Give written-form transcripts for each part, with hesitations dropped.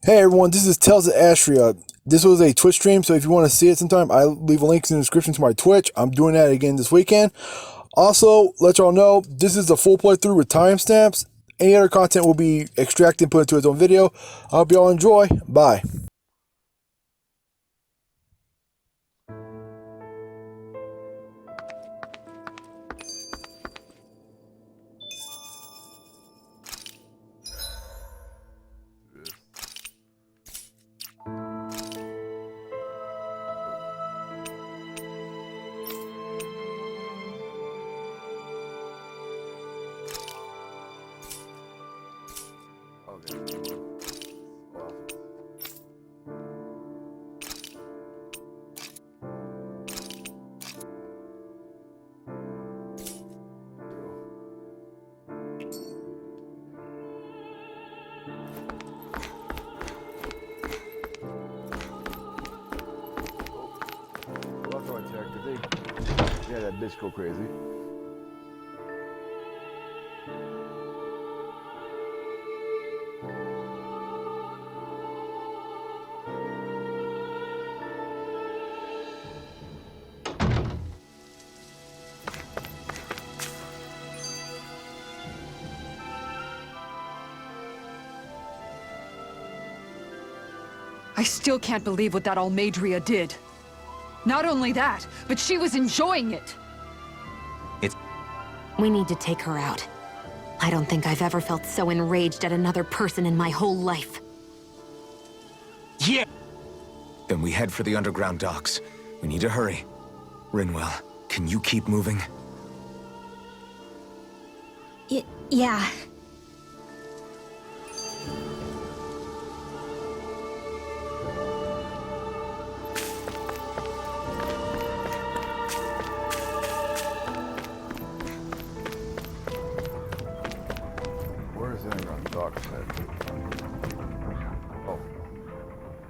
Hey everyone, this is Tales of Astria. This was a Twitch stream, so if you want to see it sometime, I leave a link in the description to my Twitch. I'm doing that again this weekend. Also, let y'all know, this is a full playthrough with timestamps. Any other content will be extracted and put into its own video. I hope y'all enjoy. Bye. Yeah, that bitch go crazy. I still can't believe what that Almadria did. Not only that, but she was enjoying it. We need to take her out. I don't think I've ever felt so enraged at another person in my whole life. Yeah! Then we head for the underground docks. We need to hurry. Rinwell, can you keep moving? Yeah.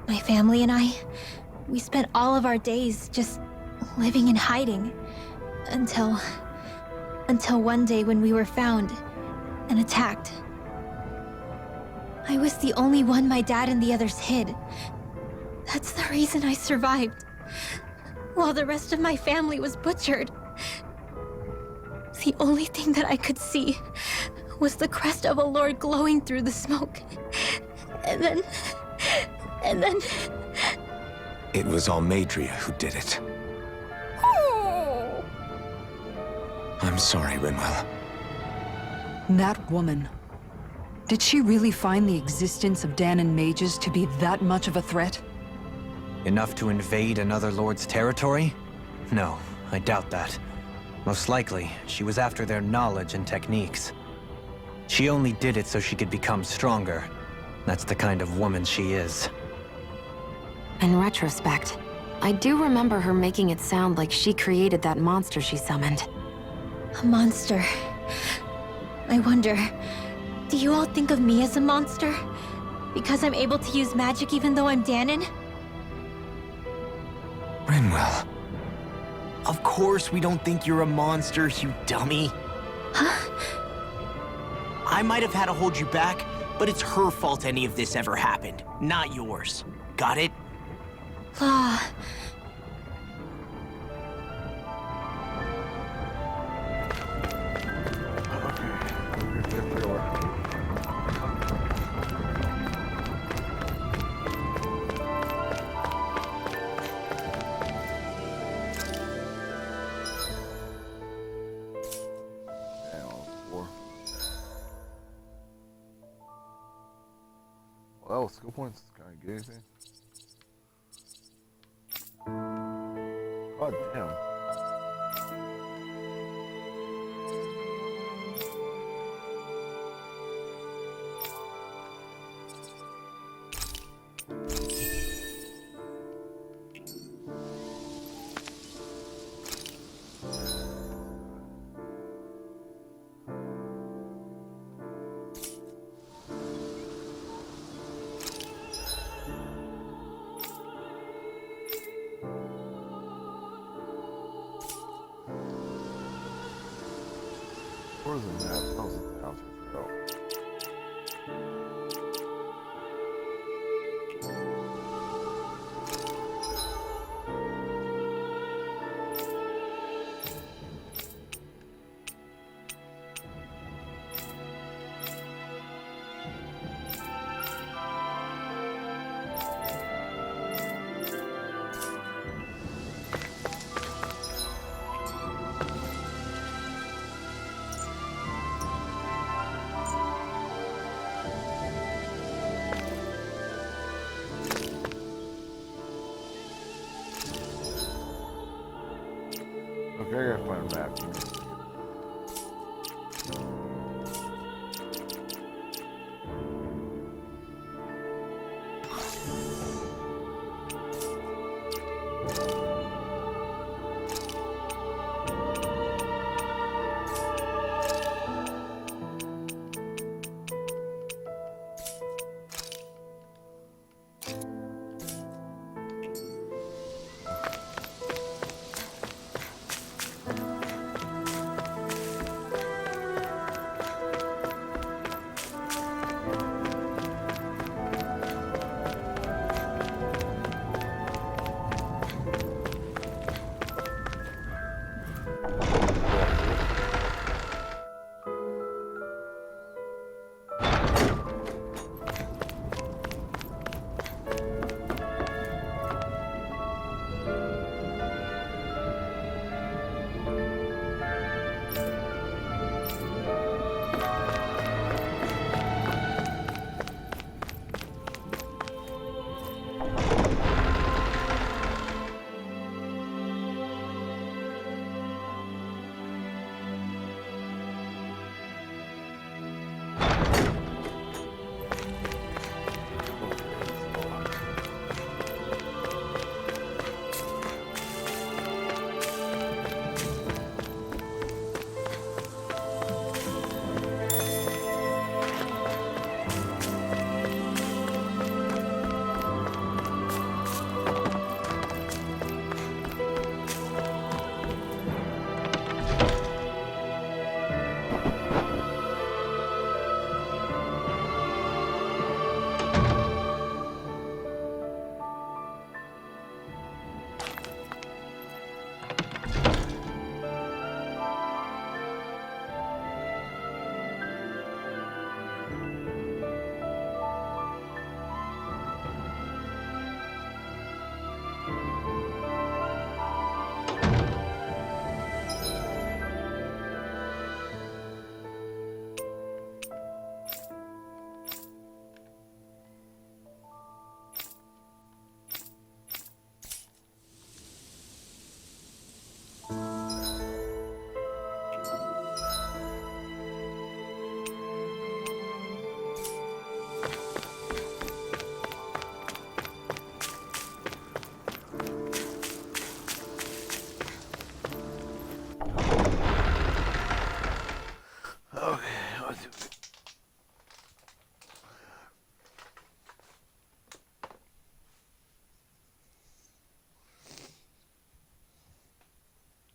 My family and I, we spent all of our days just living in hiding. Until one day when we were found and attacked. I was the only one my dad and the others hid. That's the reason I survived. While the rest of my family was butchered. The only thing that I could see was the crest of a lord glowing through the smoke. And then... It was Almadria who did it. I'm sorry, Rinwell. That woman. Did she really find the existence of Danon mages to be that much of a threat? Enough to invade another lord's territory? No, I doubt that. Most likely, she was after their knowledge and techniques. She only did it so she could become stronger. That's the kind of woman she is. In retrospect, I do remember her making it sound like she created that monster she summoned. A monster. I wonder, do you all think of me as a monster? Because I'm able to use magic even though I'm Danon? Rinwell. Of course we don't think you're a monster, you dummy. Huh? I might have had to hold you back, but it's her fault any of this ever happened, not yours. Got it? Ah. Well, skill points kind of good, anything. God damn. Where's the map? How's the house? Oh. I gotta find a map.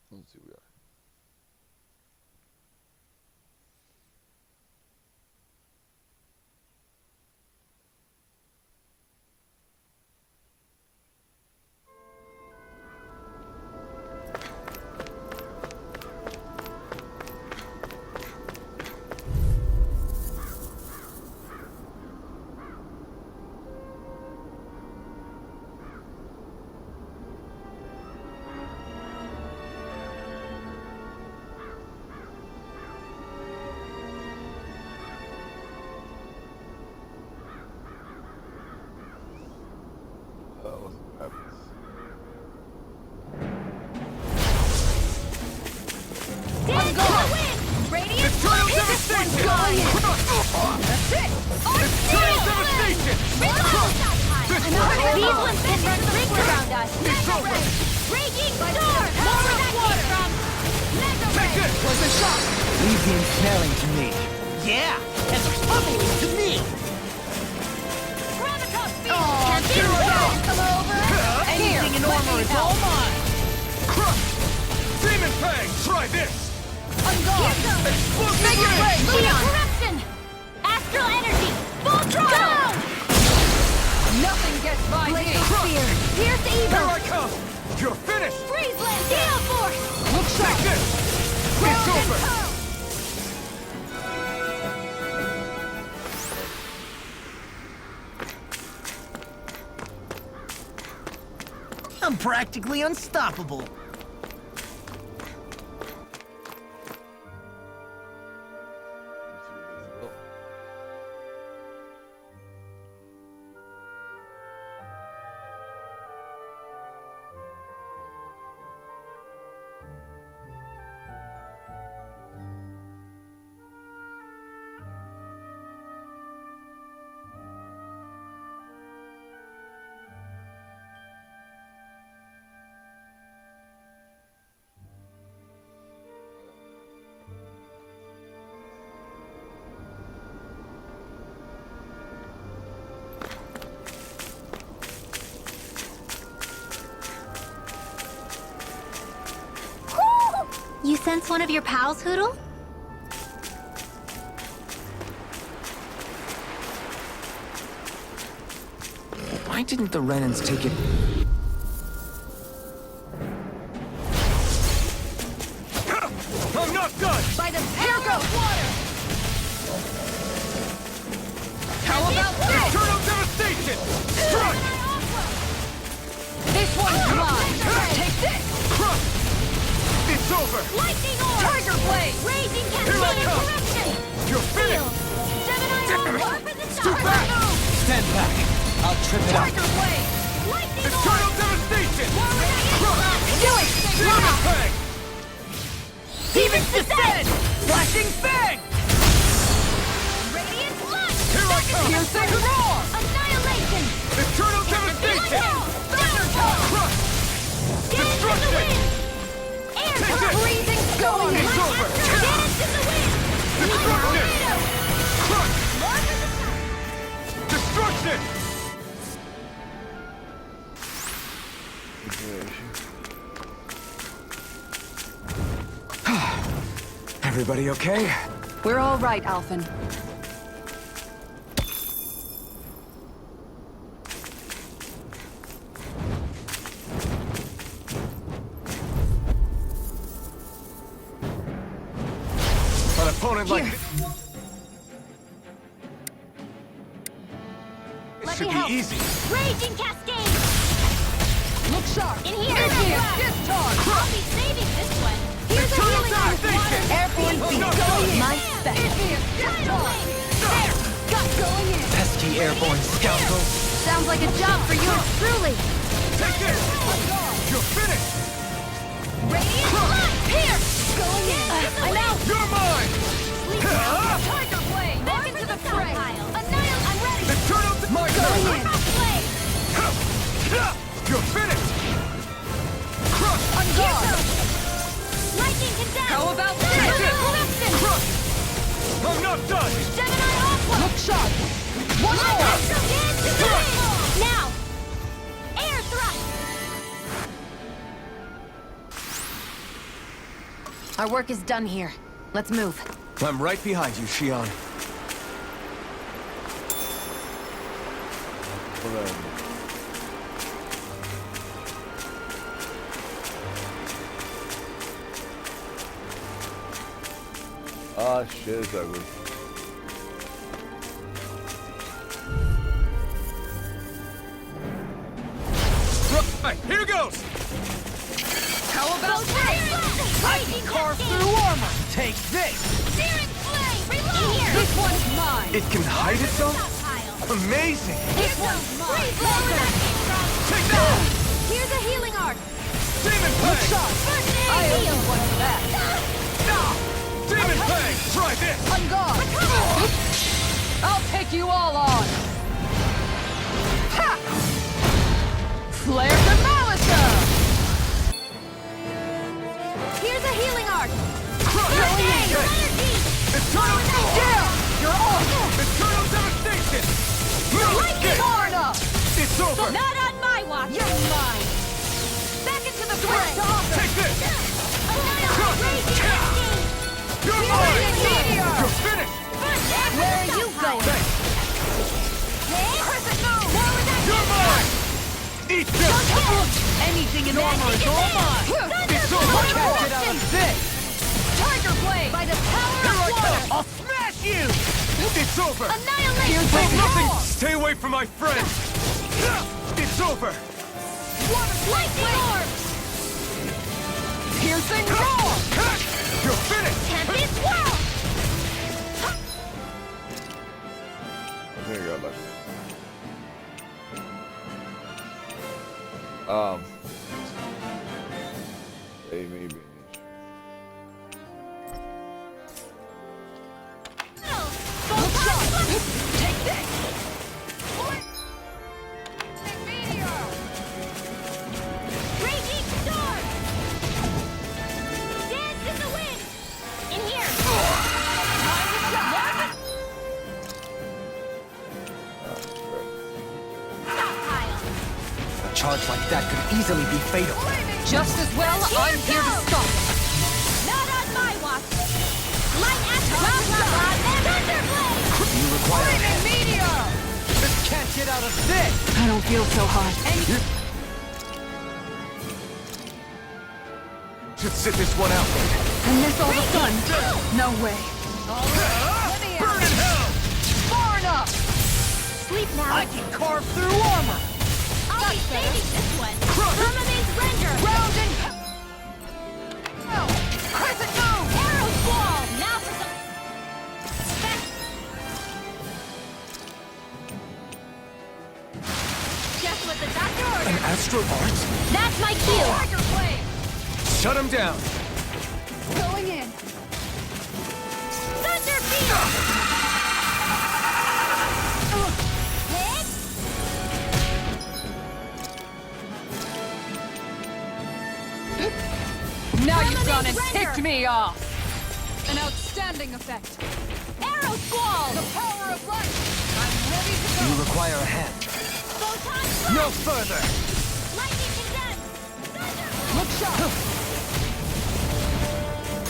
Let's see what we got. Leave the ensnaring to me. Yeah, and there's pummeling to me. Anything in armor is all mine. Demon Fang, try this! Make it break! Corruption! Astral energy! Full throttle! Nothing gets by me! Spear! Pierce evil! Here I come! You're finished! Freeze land! Gale force! Look Take sharp! this! It's over! I'm practically unstoppable. sense one of your pals, Hoodle? Why didn't the Renans take it? I'm not done! By the here goes water! How about this? Eternal devastation! Strike! This one's mine! Take this! Crush! It's over! Lightning orb! Tiger blade! Raging Here I cascade of come! corruption! You're finished! Gemini orb! War for the Too stars! fast! Stand back. I'll trip it up. Tiger blade! Lightning Eternal orb! devastation! Crush! Do it! Demon Fang! Demons descend! Flashing Fang! Radiant light! Here I come! Piercing roar! Annihilation! Eternal devastation! Thunderbolt! Crush! Dance in the Destruction! wind! Air Take thrust! this! Freezing storm! It's over! Dance in the wind! Destruction! Tornado! Crush! War for the stars! Destruction! Everybody okay? We're all right, Alphen. An opponent like Here. this Let should me be help. easy. Raging cascade! Look sharp! In here! Discharge! I'll be saving this one! Here's a Eternal healing orb! devastation! Airborne Oh, beam no, going no. in! My spec! Discharge! There! Got going in! Pesky airborne scoundrel. Sounds like a job for yours truly! Take this! You're finished! Radiant light! Here! Going in! I'm out! You're mine! Tiger blade! Back into the fray! Annihilate! I'm ready! Eternal my Going in! Cross blade! You're finished! Crush! On guard! Lightning condemned! How about Thunder this? corruption! Crush! I'm not done! Gemini aqua! Look sharp! One more! Dance in the wind! Now! Air thrust! Our work is done here. Let's move. I'm right behind you, Shion. Ah, shit, it's ugly. Right, here goes! How about this? I can Carve through armor! Take this. Searing flame! Reload! Here! This one's mine! It can hide itself? Stockpile! Amazing! This one's mine! Take that! Here's a healing arc! Demon Look Fang! sharp! First aid I owe you heal! one for that! Demon Fang! Try this! On guard! I'll take you all on! Ha! Flare Demolition! Here's a healing arc! Crush! First aid! Okay. Energy! Eternal Down! You're off! Eternal devastation! Lightning Arna! It's over! Not on my watch! You're mine! Back into the Switch fray! to offense! Take this! Annihilate! Raging cascade! You're Raging mine! meteor! You're finished! First aid! Where are you going? Thanks! Crescent moon! Where was that? You're mine! Eat this! Anything in armor is all mine! It's over! Can't get out of this! Tiger blade! By the power Here I of come! water! I'll smash you! It's over! Annihilate! Here's Wait, the nothing! roar! Stay away from my friend! It's over! Lightning orb! Piercing roar! You're finished! Tempest whirl! Here you go, bud. They may be an issue. Look sharp! Take this! Raging storm! Dance in the wind! In here! Stockpile! A charge like that could easily be fatal. Just as well, I'm here to stop. Not on Light action! Thunderblade! You require a hand. Meteor! Just can't get out of this! I don't feel so hot. Should sit this one out then. And miss all the sun. No way. Burn in hell! Far enough! Sleep now. I can carve through armor! I'll be saving this one. Firmament render! Round and... Crescent move! Arrow squall! Now for some... Just what the doctor ordered. An astral art? That's my cue. Tiger blade! Shut him down! Going in. Thunder field! Hit! Now you've gone and Render. ticked me off! An outstanding effect. Arrow squall! The power of light! I'm ready to go! You require a hand. Photon No blast! further! Lightning condense! Thunder! Look sharp!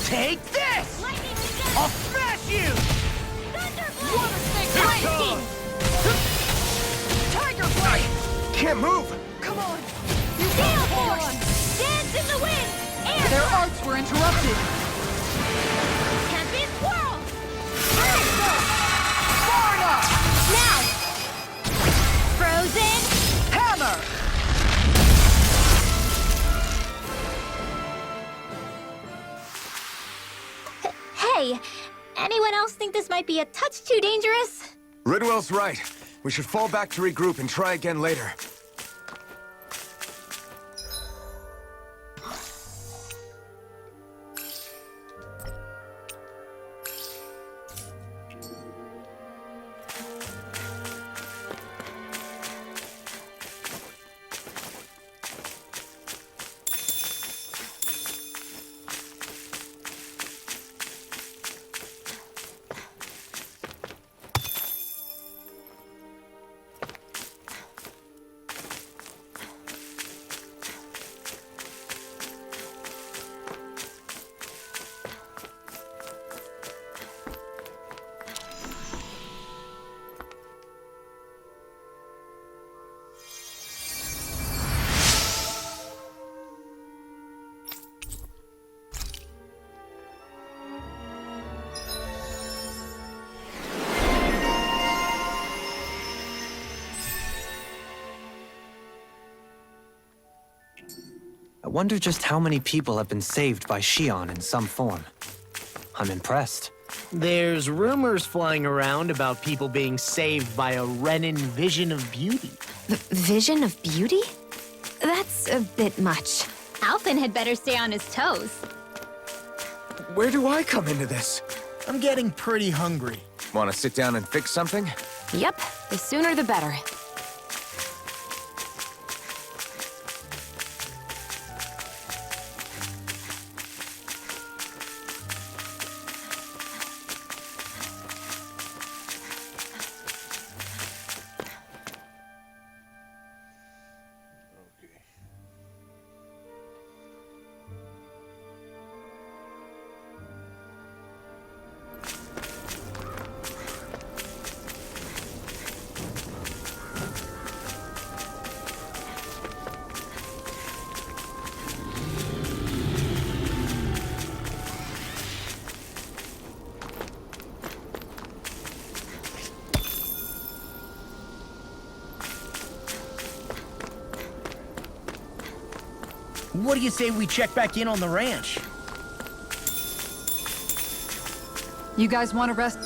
Take this! Lightning condense! I'll smash you! Thunder Water blade! snake Lightning! Tiger blade! Can't move! Come on! You Gale gotta hold force! on! Dance in the wind! Air Their blast! arts were interrupted! Tempest whirl! Far enough! Now! Frozen! Hammer! Hey! Anyone else think this might be a touch too dangerous? Ridwell's right. We should fall back to regroup and try again later. I wonder just how many people have been saved by Shion in some form. I'm impressed. There's rumors flying around about people being saved by a Renin vision of beauty. Vision of beauty? That's a bit much. Alphen had better stay on his toes. Where do I come into this? I'm getting pretty hungry. Want to sit down and fix something? Yep, the sooner the better. What do you say we check back in on the ranch? You guys want to rest?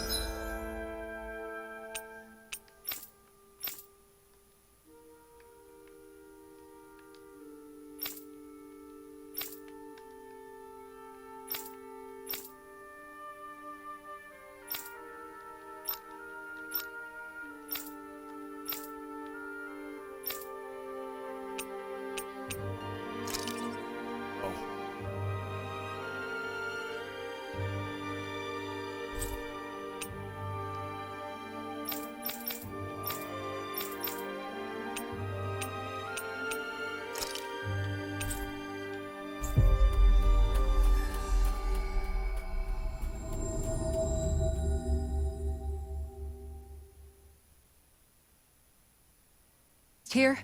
here?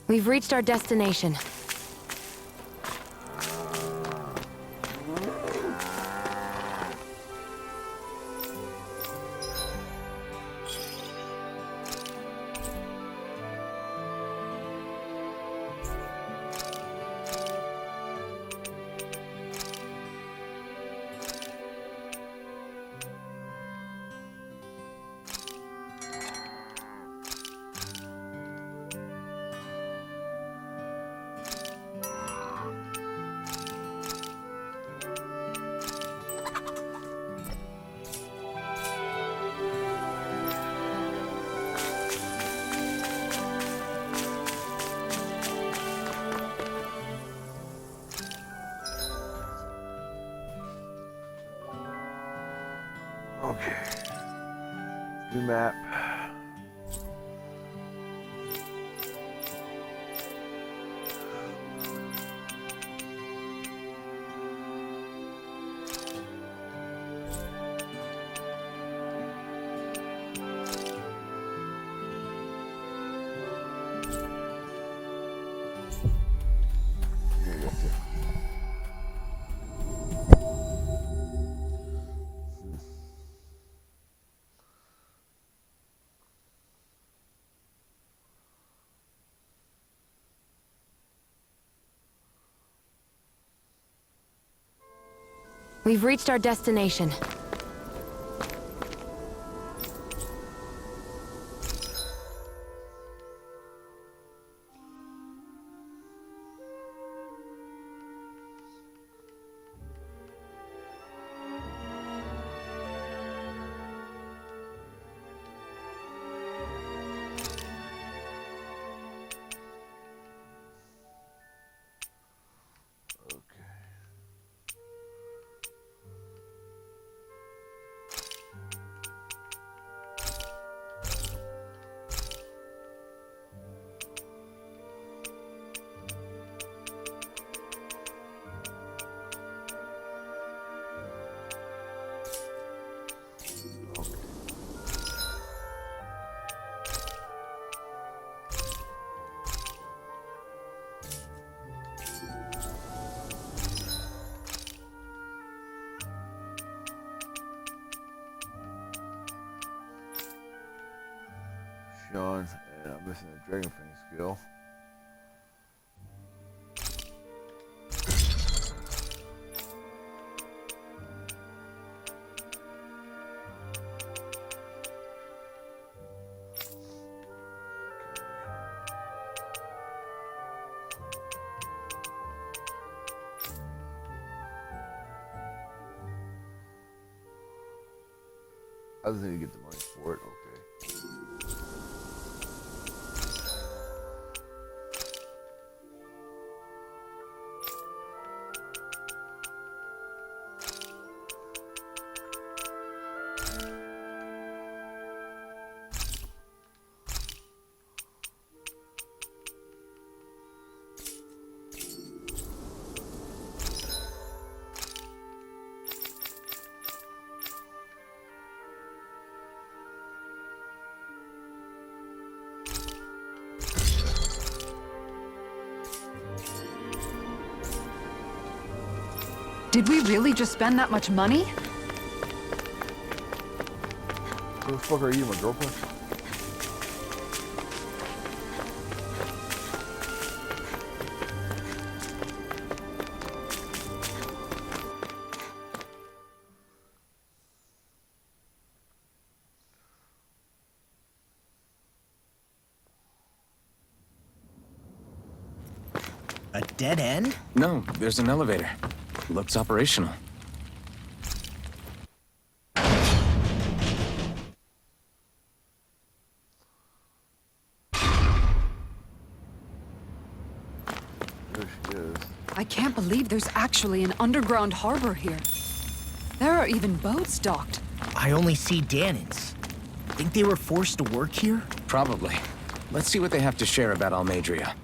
We've reached our destination. Okay. New map. Here you go, too. We've reached our destination. Sean, and I'm missing a Dragon Fang skill. I just need to get the money for it. Okay. Did we really just spend that much money? Who the fuck are you, my girlfriend? A dead end? No, there's an elevator. Looks operational. There she is. I can't believe there's actually an underground harbor here. There are even boats docked. I only see Danans. Think they were forced to work here? Probably. Let's see what they have to share about Almadria.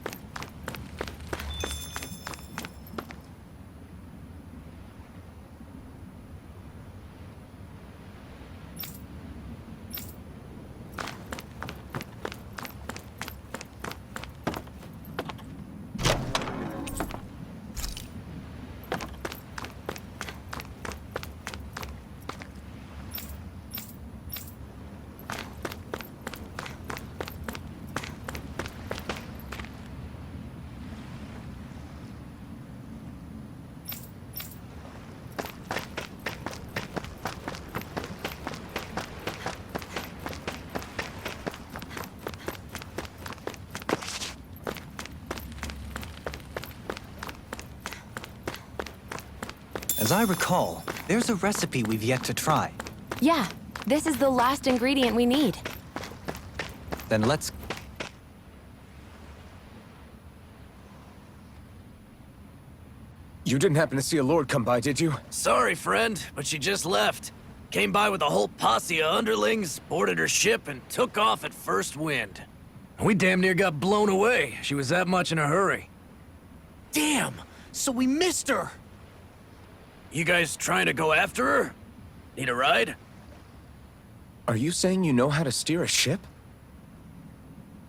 As I recall, there's a recipe we've yet to try. Yeah, this is the last ingredient we need. Then let's... You didn't happen to see a lord come by, did you? Sorry, friend, but she just left. Came by with a whole posse of underlings, boarded her ship, and took off at first wind. We damn near got blown away. She was that much in a hurry. Damn! So we missed her! You guys trying to go after her? Need a ride? Are you saying you know how to steer a ship?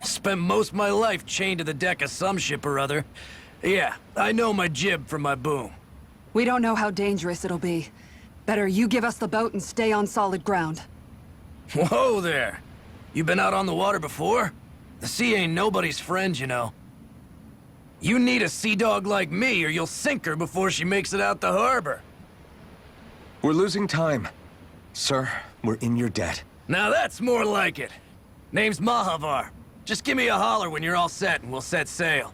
Spent most of my life chained to the deck of some ship or other. Yeah, I know my jib from my boom. We don't know how dangerous it'll be. Better you give us the boat and stay on solid ground. Whoa there! You been out on the water before? The sea ain't nobody's friend, you know. You need a sea dog like me, or you'll sink her before she makes it out the harbor. We're losing time. Sir, we're in your debt. Now that's more like it. Name's Mahavar. Just give me a holler when you're all set and we'll set sail.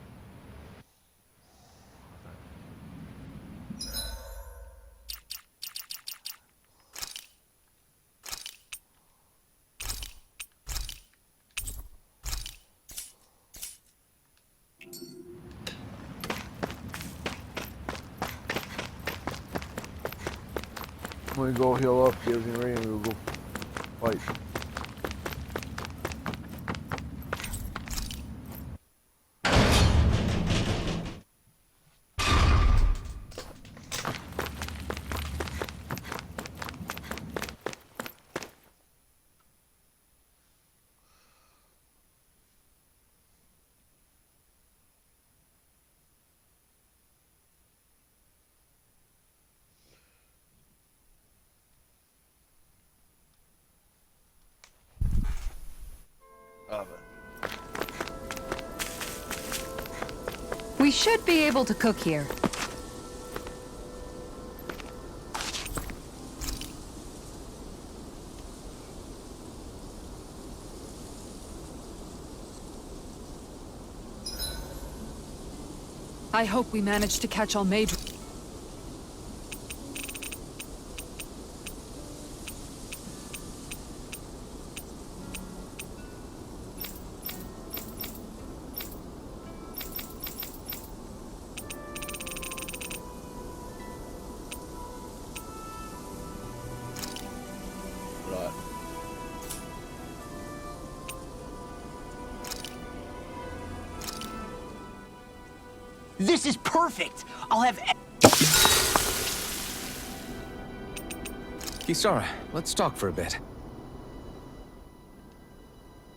I'm gonna go heal up, get everything ready, and we'll go fight. We should be able to cook here. I hope we manage to catch all major. Right. This is perfect! I'll have... Kisara, let's talk for a bit.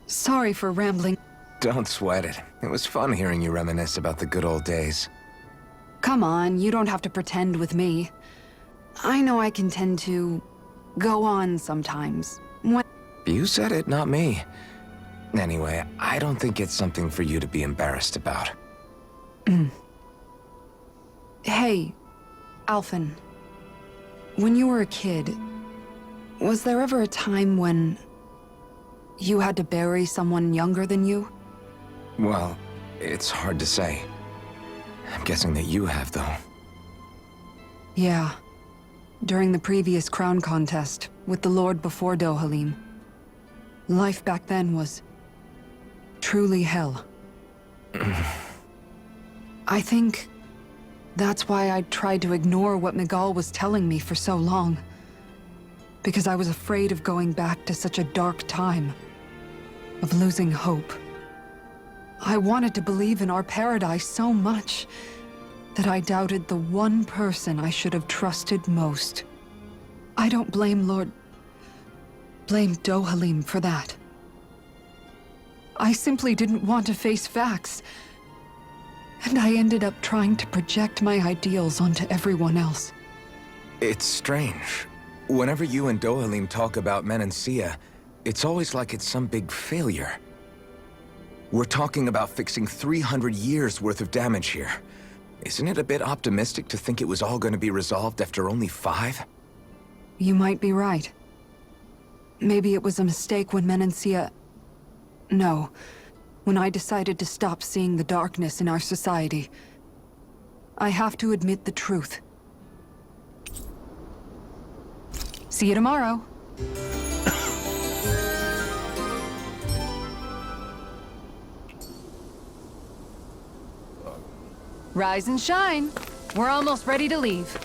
Sorry for rambling. Don't sweat it. It was fun hearing you reminisce about the good old days. Come on, you don't have to pretend with me. I know I can tend to go on sometimes. You said it, not me. Anyway, I don't think it's something for you to be embarrassed about. Hey, Alphen. When you were a kid, was there ever a time when you had to bury someone younger than you? Well, it's hard to say. I'm guessing that you have, though. Yeah. During the previous crown contest, with the Lord before Dohalim. Life back then was truly hell. I think that's why I tried to ignore what Miguel was telling me for so long. Because I was afraid of going back to such a dark time. Of losing hope. I wanted to believe in our paradise so much that I doubted the one person I should have trusted most. I don't blame blame Dohalim for that. I simply didn't want to face facts. And I ended up trying to project my ideals onto everyone else. It's strange. Whenever you and Dohalim talk about Menancia, it's always like it's some big failure. We're talking about fixing 300 years worth of damage here. Isn't it a bit optimistic to think it was all going to be resolved after only 5? You might be right. Maybe it was a mistake when Menancia... No. When I decided to stop seeing the darkness in our society. I have to admit the truth. See you tomorrow. Rise and shine. We're almost ready to leave.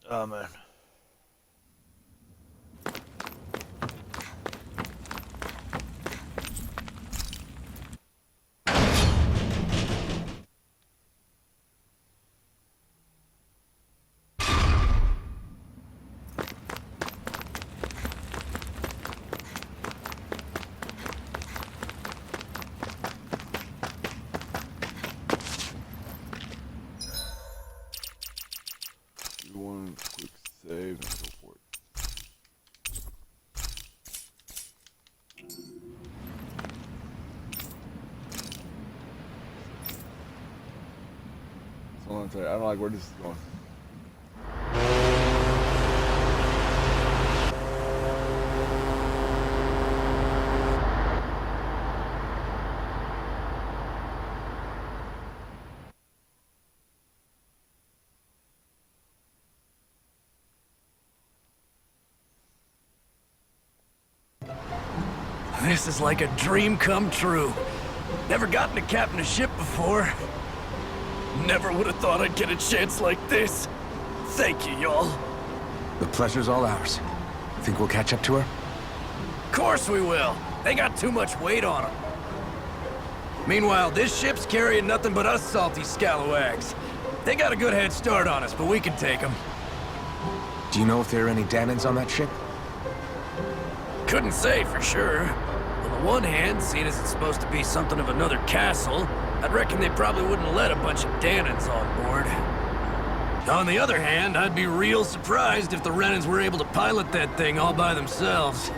Oh man. Do one quick save and go for it. So I'm sorry, I don't like where this is going. This is like a dream come true. Never gotten to captain a ship before. Never would have thought I'd get a chance like this. Thank you, y'all. The pleasure's all ours. Think we'll catch up to her? Of course we will. They got too much weight on them. Meanwhile, this ship's carrying nothing but us salty scalawags. They got a good head start on us, but we can take them. Do you know if there are any Danans on that ship? Couldn't say for sure. On the one hand, seeing as it's supposed to be something of another castle, I'd reckon they probably wouldn't let a bunch of Danans on board. On the other hand, I'd be real surprised if the Renans were able to pilot that thing all by themselves.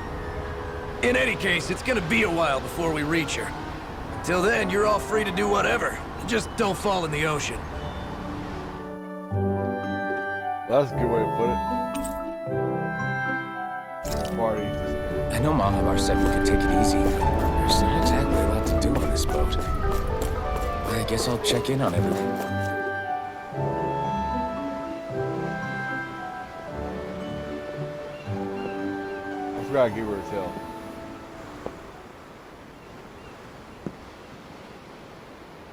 In any case, it's gonna be a while before we reach her. Until then, you're all free to do whatever. Just don't fall in the ocean. That's a good way to put it. Party. I know Mahavar said we could take it easy, but there's not exactly a lot to do on this boat. I guess I'll check in on everything. I forgot to give her a tail.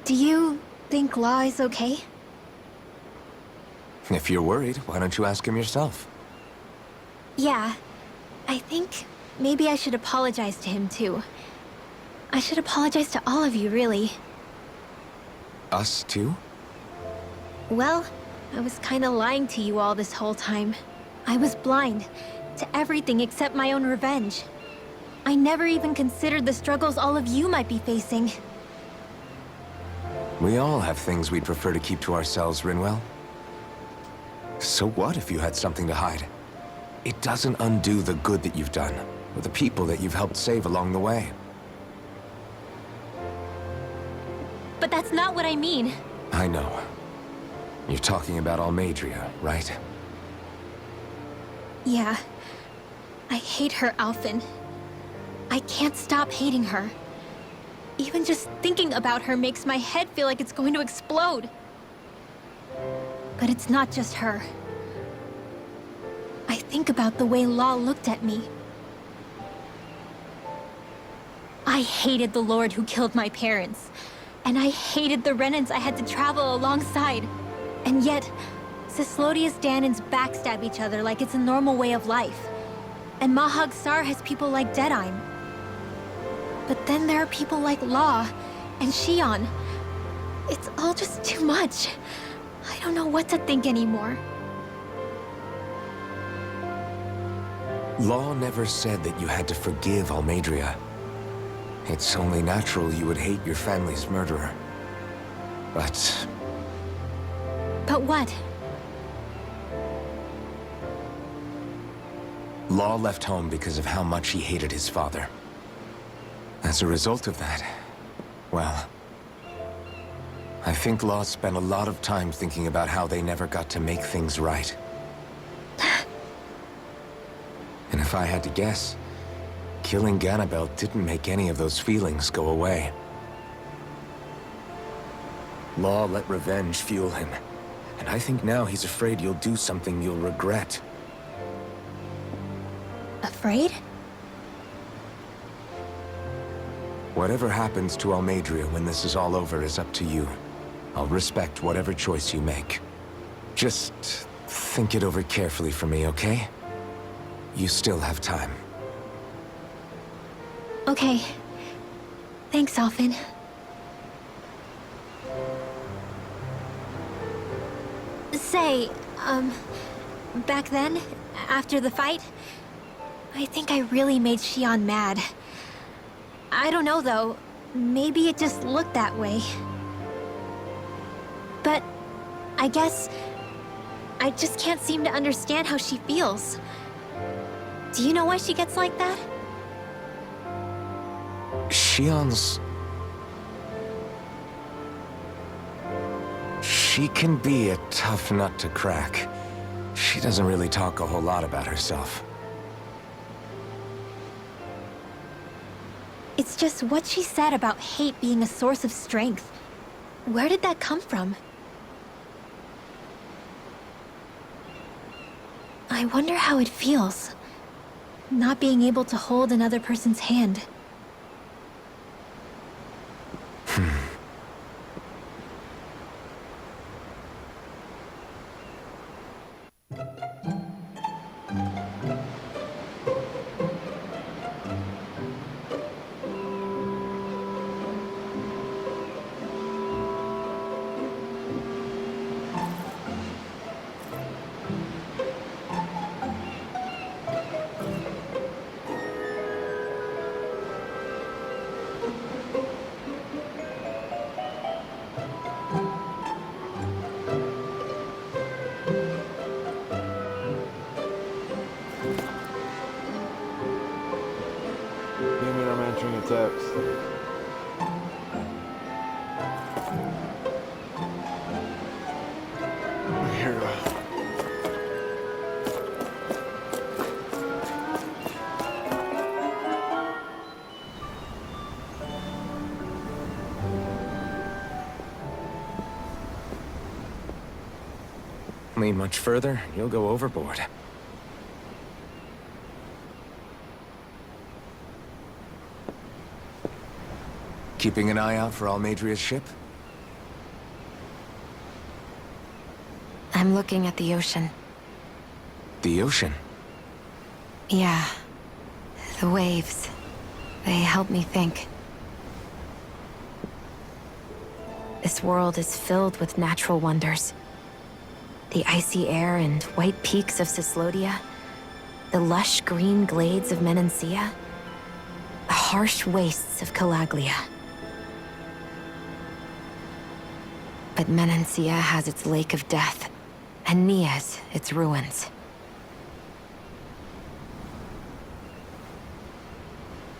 Do you think Law is okay? If you're worried, why don't you ask him yourself? Yeah. I think maybe I should apologize to him too. I should apologize to all of you, really. Us too? Well, I was kinda lying to you all this whole time. I was blind to everything except my own revenge. I never even considered the struggles all of you might be facing. We all have things we'd prefer to keep to ourselves, Rinwell. So what if you had something to hide? It doesn't undo the good that you've done, or the people that you've helped save along the way. But that's not what I mean. I know. You're talking about Almadria, right? Yeah. I hate her, Alphen. I can't stop hating her. Even just thinking about her makes my head feel like it's going to explode. But it's not just her. I think about the way Law looked at me. I hated the Lord who killed my parents. And I hated the Renans I had to travel alongside. And yet, Cislodius Danans backstab each other like it's a normal way of life. And Mahag Sar has people like Deadime. But then there are people like Law and Shion. It's all just too much. I don't know what to think anymore. Law never said that you had to forgive Almadria. It's only natural you would hate your family's murderer. But But what? Law left home because of how much he hated his father. As a result of that, well, I think Law spent a lot of time thinking about how they never got to make things right. And if I had to guess, Killing Ganabel didn't make any of those feelings go away. Law let revenge fuel him, and I think now he's afraid you'll do something you'll regret. Afraid? Whatever happens to Almadria when this is all over is up to you. I'll respect whatever choice you make. Just think it over carefully for me, okay? You still have time. Okay. Thanks, Alphen. Say, back then, after the fight, I think I really made Xion mad. I don't know, though. Maybe it just looked that way. But I guess I just can't seem to understand how she feels. Do you know why she gets like that? Xion's... She can be a tough nut to crack. She doesn't really talk a whole lot about herself. It's just what she said about hate being a source of strength. Where did that come from? I wonder how it feels, not being able to hold another person's hand. You mean I'm answering a text? Here. Lean much further, you'll go overboard. Keeping an eye out for Almadria's ship? I'm looking at the ocean. The ocean? Yeah. The waves. They help me think. This world is filled with natural wonders. The icy air and white peaks of Cislodia. The lush green glades of Menancia. The harsh wastes of Calaglia. But Menancia has its Lake of Death, and Nias its ruins.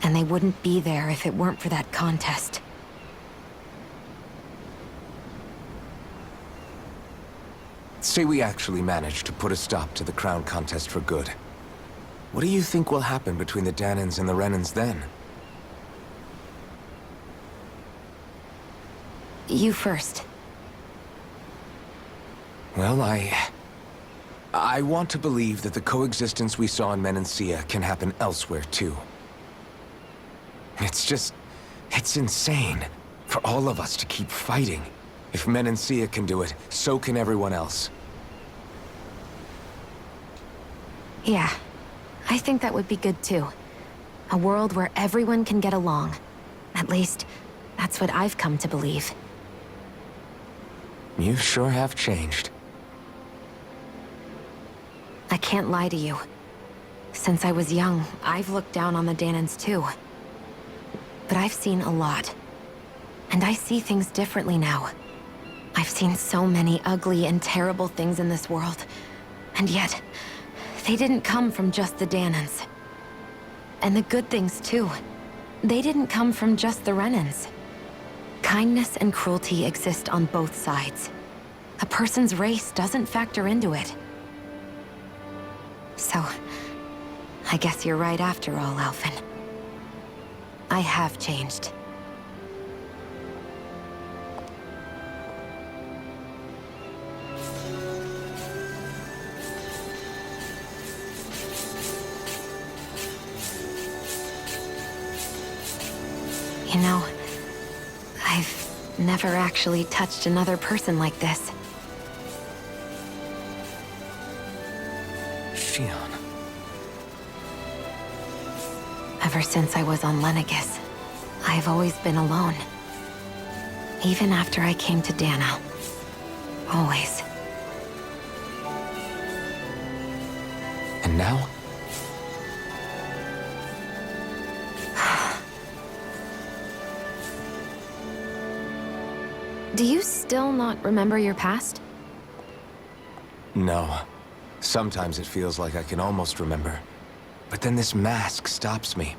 And they wouldn't be there if it weren't for that contest. Say we actually manage to put a stop to the crown contest for good. What do you think will happen between the Danans and the Renans then? You first. Well, I want to believe that the coexistence we saw in Menancia can happen elsewhere, too. It's insane for all of us to keep fighting. If Menancia can do it, so can everyone else. Yeah, I think that would be good too. A world where everyone can get along. At least, that's what I've come to believe. You sure have changed. I can't lie to you. Since I was young, I've looked down on the Danans too. But I've seen a lot. And I see things differently now. I've seen so many ugly and terrible things in this world. And yet, they didn't come from just the Danans. And the good things too. They didn't come from just the Renans. Kindness and cruelty exist on both sides. A person's race doesn't factor into it. So, I guess you're right after all, Alphen. I have changed. You know, I've never actually touched another person like this. Shion. Ever since I was on Lenegis, I've always been alone. Even after I came to Dana. Always. And now? Do you still not remember your past? No. Sometimes it feels like I can almost remember. But then this mask stops me.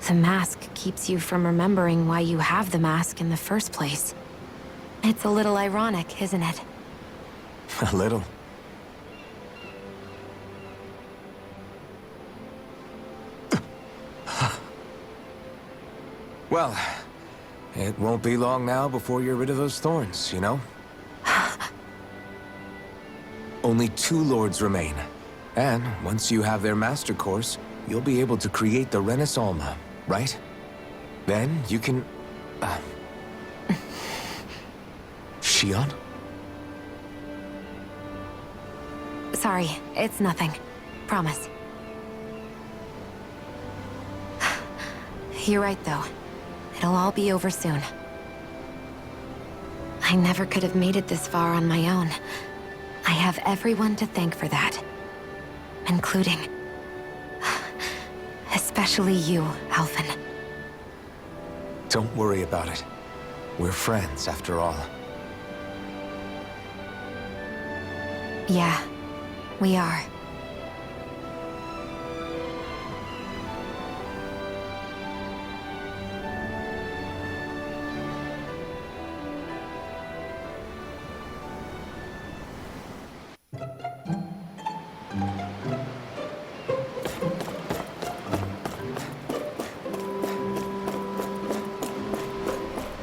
The mask keeps you from remembering why you have the mask in the first place. It's a little ironic, isn't it? A little. Well, it won't be long now before you're rid of those thorns, you know? Only 2 lords remain. And once you have their master course, you'll be able to create the Renis Alma, right? Then you can... Shion? Sorry, it's nothing. Promise. You're right, though. It'll all be over soon. I never could have made it this far on my own. I have everyone to thank for that. Including... especially you, Alphen. Don't worry about it. We're friends, after all. Yeah, we are.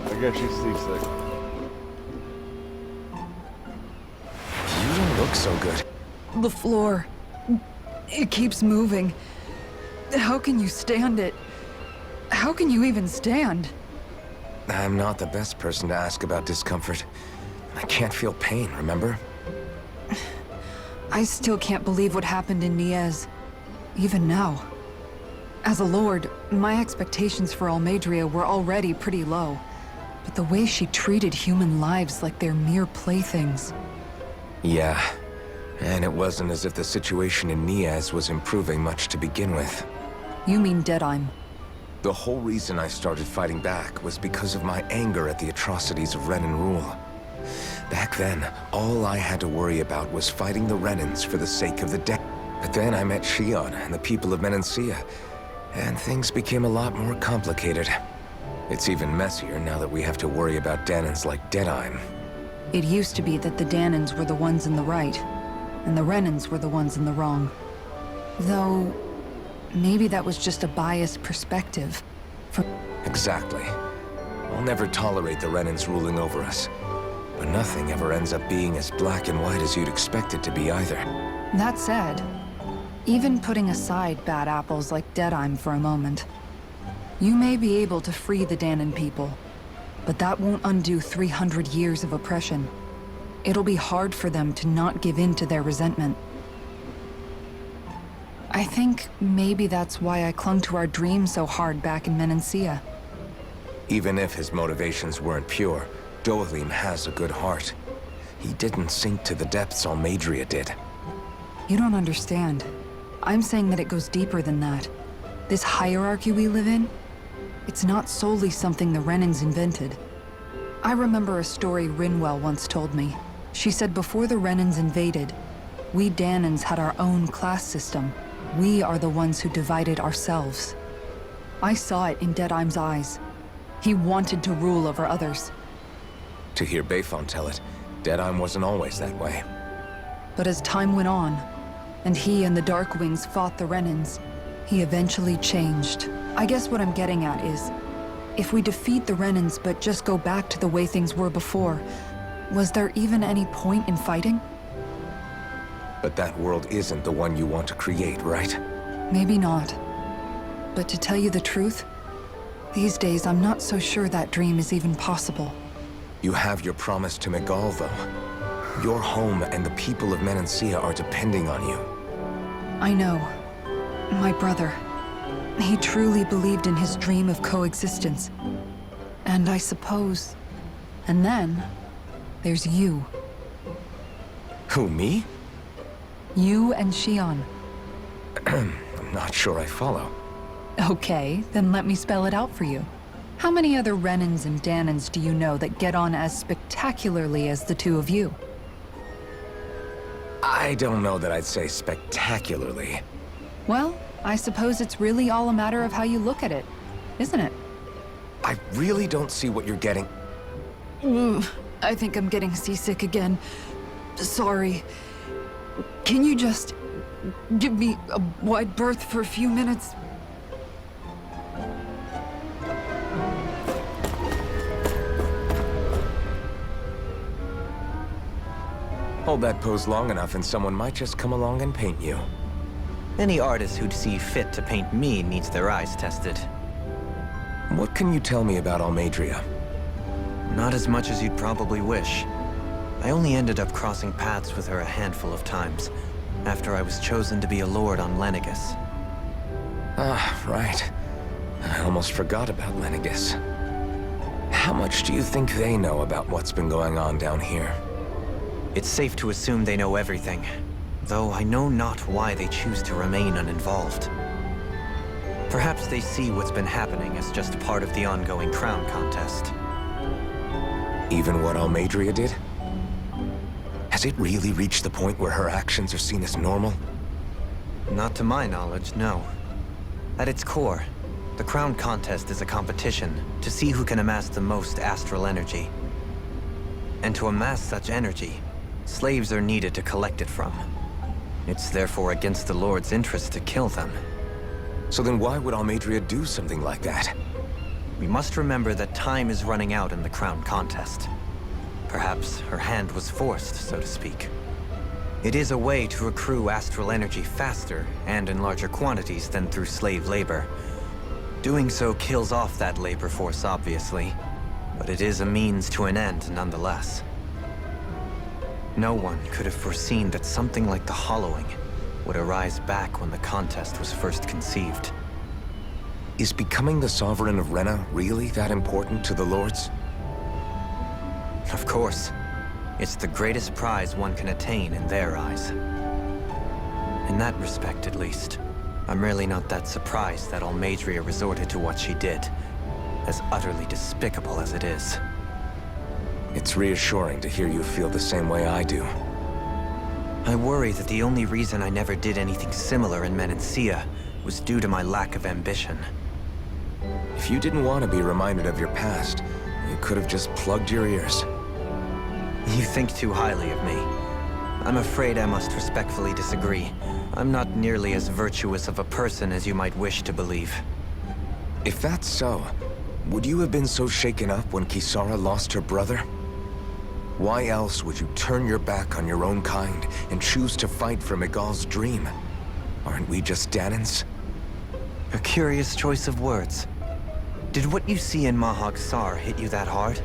I guess she's seasick. You don't look so good. The floor. It keeps moving. How can you stand it? How can you even stand? I'm not the best person to ask about discomfort. I can't feel pain, remember? I still can't believe what happened in Niez. Even now. As a lord, my expectations for Almadria were already pretty low. But the way she treated human lives like they're mere playthings. Yeah. And it wasn't as if the situation in Niez was improving much to begin with. You mean Deadheim? The whole reason I started fighting back was because of my anger at the atrocities of Renin rule. Back then, all I had to worry about was fighting the Renins for the sake of the dead. But then I met Shion and the people of Menancia, and things became a lot more complicated. It's even messier now that we have to worry about Danans like Deadheim. It used to be that the Danans were the ones in the right, and the Renins were the ones in the wrong. Though, maybe that was just a biased perspective. Exactly. I'll never tolerate the Renins ruling over us. But nothing ever ends up being as black and white as you'd expect it to be either. That said, even putting aside bad apples like Deadheim for a moment, you may be able to free the Danan people, but that won't undo 300 years of oppression. It'll be hard for them to not give in to their resentment. I think maybe that's why I clung to our dream so hard back in Menancia. Even if his motivations weren't pure, Dohalim has a good heart. He didn't sink to the depths Almadria did. You don't understand. I'm saying that it goes deeper than that. This hierarchy we live in, it's not solely something the Renins invented. I remember a story Rinwell once told me. She said before the Renins invaded, we Danans had our own class system. We are the ones who divided ourselves. I saw it in Deadheim's eyes. He wanted to rule over others. To hear Bayfon tell it, Deadheim wasn't always that way. But as time went on, and he and the Darkwings fought the Renins, he eventually changed. I guess what I'm getting at is, if we defeat the Renans but just go back to the way things were before, was there even any point in fighting? But that world isn't the one you want to create, right? Maybe not. But to tell you the truth, these days I'm not so sure that dream is even possible. You have your promise to Megal, though. Your home and the people of Menancia are depending on you. I know. My brother. He truly believed in his dream of coexistence. And I suppose... And then, there's you. Who, me? You and Xion. I'm not sure I follow. Okay, then let me spell it out for you. How many other Renans and Danans do you know that get on as spectacularly as the two of you? I don't know that I'd say spectacularly. Well, I suppose it's really all a matter of how you look at it, isn't it? I really don't see what you're getting. I think I'm getting seasick again. Sorry. Can you just give me a wide berth for a few minutes? Hold that pose long enough and someone might just come along and paint you. Any artist who'd see fit to paint me needs their eyes tested. What can you tell me about Almeidrea? Not as much as you'd probably wish. I only ended up crossing paths with her a handful of times, after I was chosen to be a lord on Lenegus. Ah, right. I almost forgot about Lenegus. How much do you think they know about what's been going on down here? It's safe to assume they know everything, though I know not why they choose to remain uninvolved. Perhaps they see what's been happening as just part of the ongoing crown contest. Even what Almeidrea did? Has it really reached the point where her actions are seen as normal? Not to my knowledge, no. At its core, the crown contest is a competition to see who can amass the most astral energy. And to amass such energy, slaves are needed to collect it from. It's therefore against the Lord's interest to kill them. So then why would Almeidrea do something like that? We must remember that time is running out in the crown contest. Perhaps her hand was forced, so to speak. It is a way to accrue astral energy faster and in larger quantities than through slave labor. Doing so kills off that labor force, obviously, but it is a means to an end nonetheless. No one could have foreseen that something like the Hollowing would arise back when the contest was first conceived. Is becoming the Sovereign of Rena really that important to the Lords? Of course. It's the greatest prize one can attain in their eyes. In that respect, at least, I'm really not that surprised that Almeidrea resorted to what she did, as utterly despicable as it is. It's reassuring to hear you feel the same way I do. I worry that the only reason I never did anything similar in Menancia was due to my lack of ambition. If you didn't want to be reminded of your past, you could have just plugged your ears. You think too highly of me. I'm afraid I must respectfully disagree. I'm not nearly as virtuous of a person as you might wish to believe. If that's so, would you have been so shaken up when Kisara lost her brother? Why else would you turn your back on your own kind and choose to fight for Megal's dream? Aren't we just Danans? A curious choice of words. Did what you see in Mahag Sar hit you that hard?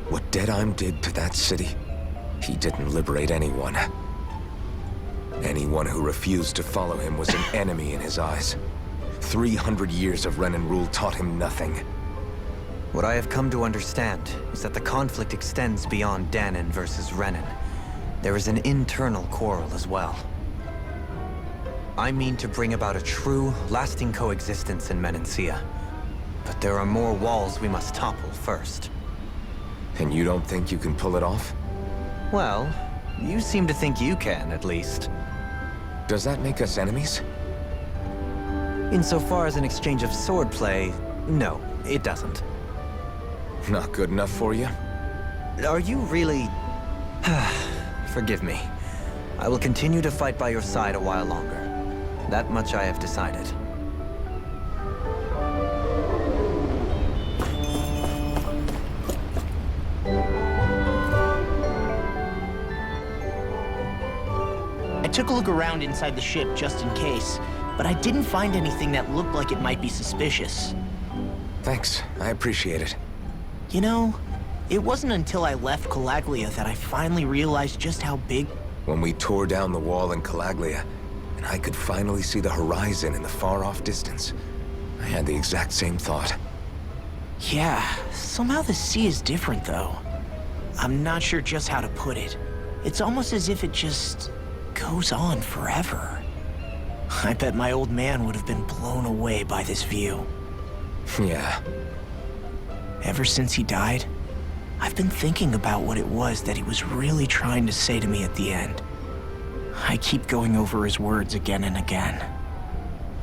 What Deadheim did to that city, he didn't liberate anyone. Anyone who refused to follow him was an enemy in his eyes. 300 years of Renan rule taught him nothing. What I have come to understand is that the conflict extends beyond Danan versus Renan. There is an internal quarrel as well. I mean to bring about a true, lasting coexistence in Menancia. But there are more walls we must topple first. And you don't think you can pull it off? Well, you seem to think you can, at least. Does that make us enemies? Insofar as an exchange of swordplay, no, it doesn't. Not good enough for you? Are you really... Forgive me. I will continue to fight by your side a while longer. That much I have decided. took a look around inside the ship just in case, but I didn't find anything that looked like it might be suspicious. Thanks, I appreciate it. You know, it wasn't until I left Calaglia that I finally realized just how big... When we tore down the wall in Calaglia, and I could finally see the horizon in the far-off distance, I had the exact same thought. Yeah, somehow the sea is different, though. I'm not sure just how to put it. It's almost as if it just goes on forever. I bet my old man would have been blown away by this view. Yeah. Ever since he died, I've been thinking about what it was that he was really trying to say to me at the end. I keep going over his words again and again.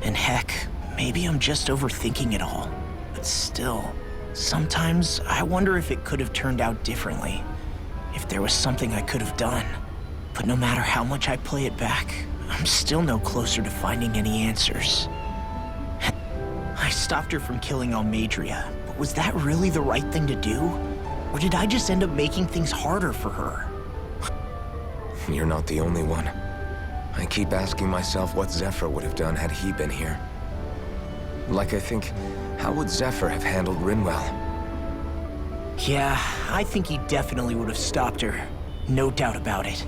And heck, maybe I'm just overthinking it all. But still, sometimes I wonder if it could have turned out differently. If there was something I could have done. But no matter how much I play it back, I'm still no closer to finding any answers. I stopped her from killing Almadria, but was that really the right thing to do? Or did I just end up making things harder for her? You're not the only one. I keep asking myself what Zephyr would have done had he been here. Like I think, how would Zephyr have handled Rinwell? Yeah, I think he definitely would have stopped her. No doubt about it.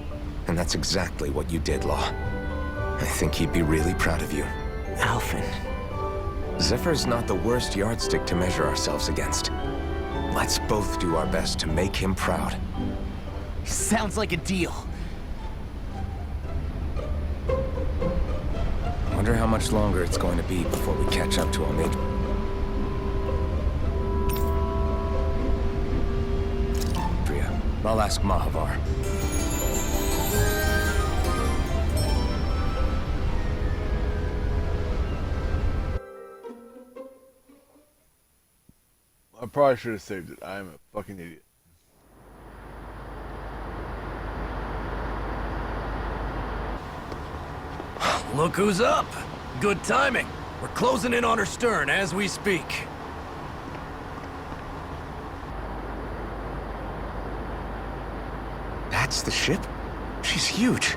And that's exactly what you did, Law. I think he'd be really proud of you. Alphen. Zephyr's not the worst yardstick to measure ourselves against. Let's both do our best to make him proud. Sounds like a deal. Wonder how much longer it's going to be before we catch up to Almadria. I'll ask Mahavar. I probably should have saved it. I'm a fucking idiot. Look who's up. Good timing. We're closing in on her stern as we speak. That's the ship? She's huge.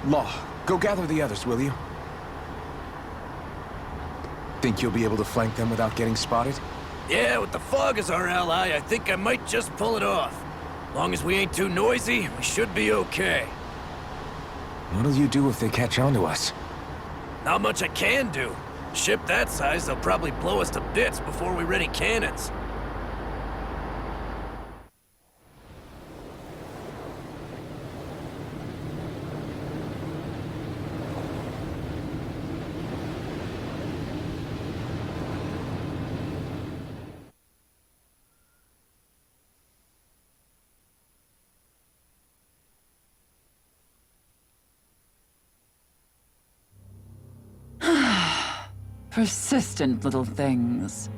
Law, go gather the others, will you? Think you'll be able to flank them without getting spotted? Yeah, with the fog as our ally, I think I might just pull it off. Long as we ain't too noisy, we should be okay. What'll you do if they catch on to us? Not much I can do. Ship that size, they'll probably blow us to bits before we ready cannons. Persistent little things.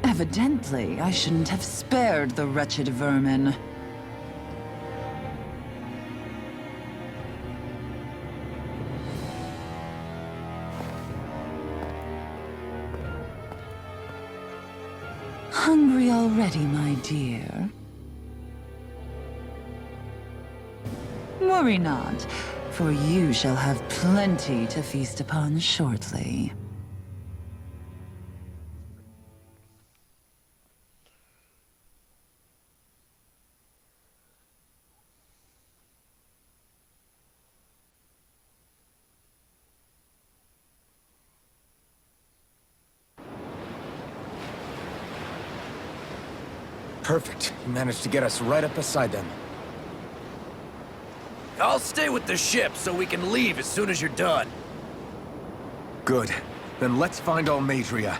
Evidently, I shouldn't have spared the wretched vermin. Hungry already, my dear? Worry not, for you shall have plenty to feast upon shortly. Perfect. You managed to get us right up beside them. I'll stay with the ship so we can leave as soon as you're done. Good. Then let's find Almadria.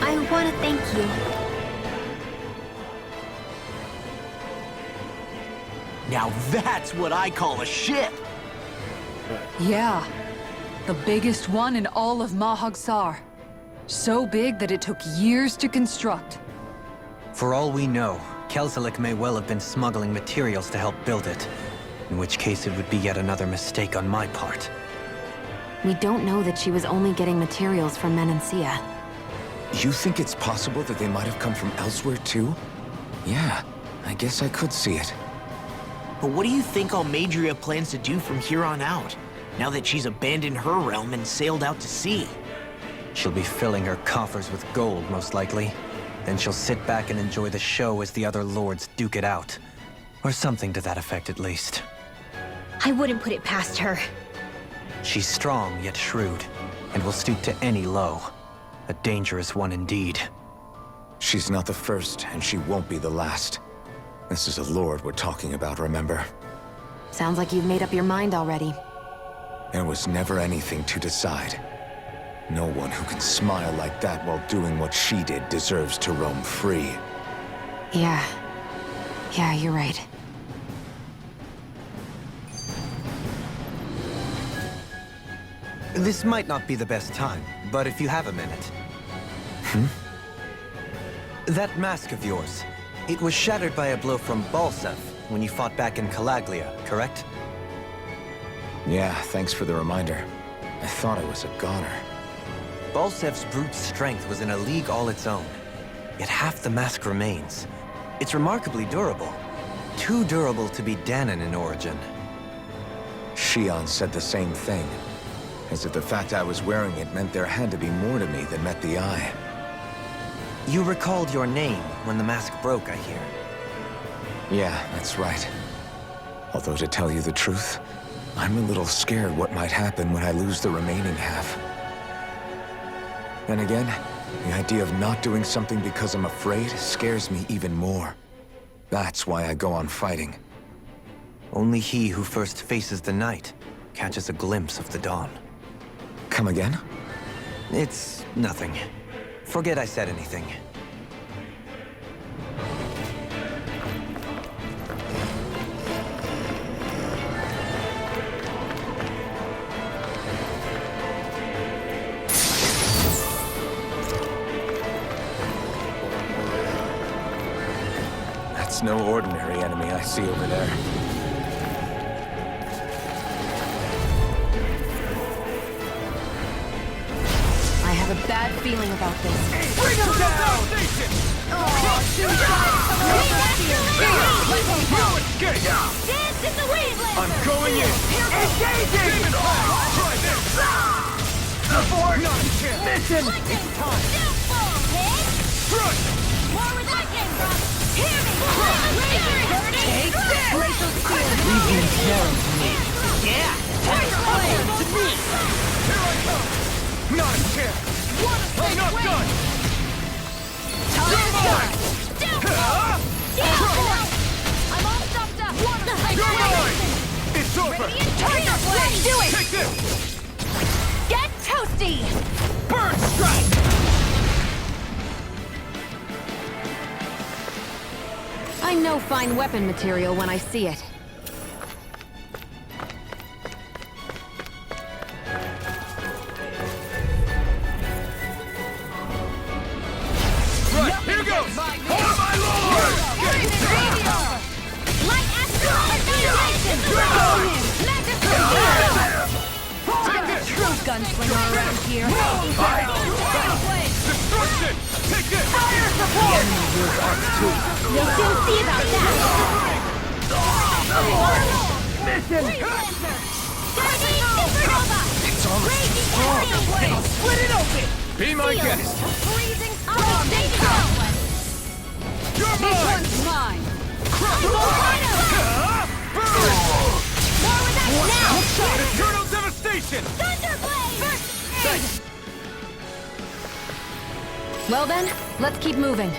I want to thank you. Now that's what I call a ship! Yeah. The biggest one in all of Mahagsar. So big that it took years to construct. For all we know, Kelzelik may well have been smuggling materials to help build it. In which case it would be yet another mistake on my part. We don't know that she was only getting materials from Menancia. You think it's possible that they might have come from elsewhere too? Yeah, I guess I could see it. But what do you think Almadria plans to do from here on out, now that she's abandoned her realm and sailed out to sea? She'll be filling her coffers with gold, most likely. Then she'll sit back and enjoy the show as the other lords duke it out. Or something to that effect, at least. I wouldn't put it past her. She's strong, yet shrewd, and will stoop to any low. A dangerous one indeed. She's not the first, and she won't be the last. This is a lord we're talking about, remember? Sounds like you've made up your mind already. There was never anything to decide. No one who can smile like that while doing what she did deserves to roam free. Yeah, you're right. This might not be the best time, but if you have a minute. That mask of yours, it was shattered by a blow from Balsev when you fought back in Calaglia, correct? Yeah, thanks for the reminder. I thought I was a goner. Balsev's brute strength was in a league all its own, yet half the mask remains. It's remarkably durable. Too durable to be Danon in origin. Shion said the same thing. As if the fact I was wearing it meant there had to be more to me than met the eye. You recalled your name when the mask broke, I hear. Yeah, that's right. Although to tell you the truth, I'm a little scared what might happen when I lose the remaining half. Then again, the idea of not doing something because I'm afraid scares me even more. That's why I go on fighting. Only he who first faces the night catches a glimpse of the dawn. Come again? It's nothing. Forget I said anything. That's no ordinary enemy I see over there. I have a bad feeling about this. Bring him down! Dance in the wasteland! I'm going in! Engaging! Demon Fire! Try this! Support! Not a chance! Mission! It's time! Crush! More where that came from! Hear me! Take this! Leave the inherent to me. Yeah! To me! Here I come! Not a chance! I'm not done! You're mine! I'm all stuffed up! You're mine! It's over! Let's do it! Take this! Get toasty! Bird strike! I know fine weapon material when I see it. Right, here goes! For my lord! Light asteroid annihilation! Take this! True gunslinger around here. Destruction! Take this! Fire support! You'll soon see about that! Mission! Supernova! It's almost too strong. Split it open! Be my guest! Freezing storm! You're mine! Mine! Volcano! Burn! More with that now! Eternal devastation! Thunderblade! Well then, let's keep moving.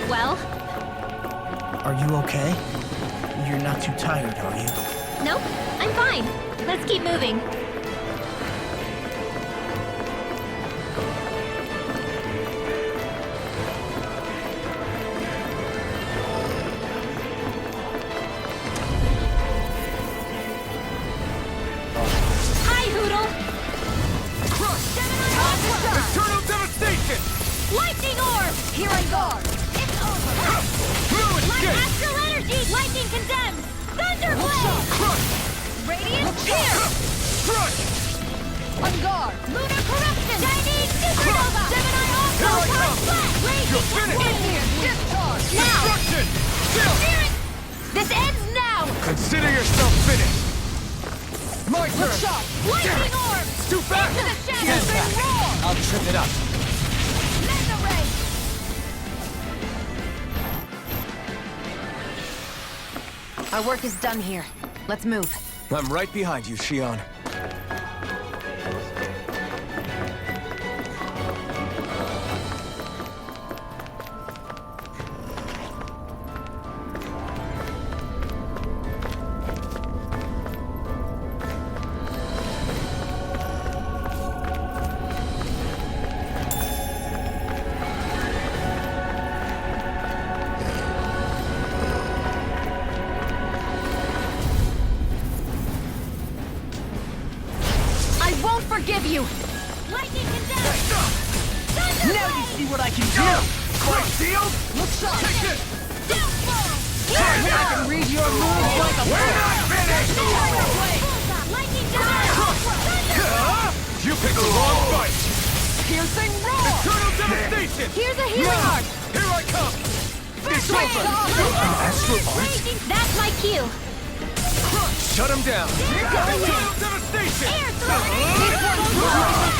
went well. Are you okay? You're not too tired, are you? Nope, I'm fine. Let's keep moving. Hi, Hoodle! Eternal devastation! Lightning orb! Here I go! It's over! Fluid My escape! astral energy! Lightning condemned! Thunderblade! Crush! Radiant pierce! Crush! On guard! Lunar corruption! Chinese supernova! Gemini Here I also! come! Flash! You're Raging finished! Engineer discharge! Now! Destruction! Still! Spirit! This ends now! Consider yourself finished! My turn! Lightning orb! Too fast! Into the shadows and roar! I'll trip it up. Mega ray! Our work is done here. Let's move. I'm right behind you, Shion. I won't forgive you! Lightning condemned! Now you see what I can do! My shield? Take this! Downfall! I can read your moves like a We're not finished! Lightning condemned! You picked the wrong fight! Piercing roar! Eternal devastation! Here's a healing art! Here I come! It's over! Raging! That's my cue! Shut him down! Eternal devastation! Air thrust!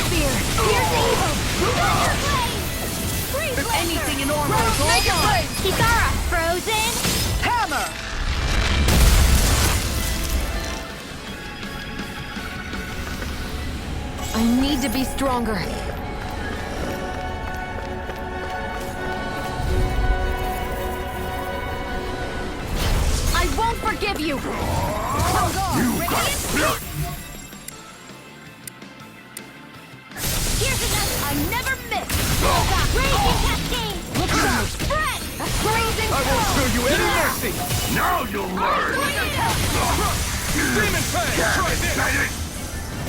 Spear! Here's evil! Thunderblade! Freeze wave! anything in armor is all Mega gone. blade! Kisara! Frozen! Hammer! I need to be stronger. I won't forgive you! Here's another! I never miss! Raging cascade! Look out! Spread! Blazing I won't show you any mercy! Now you'll learn! Demon Fang! Try this!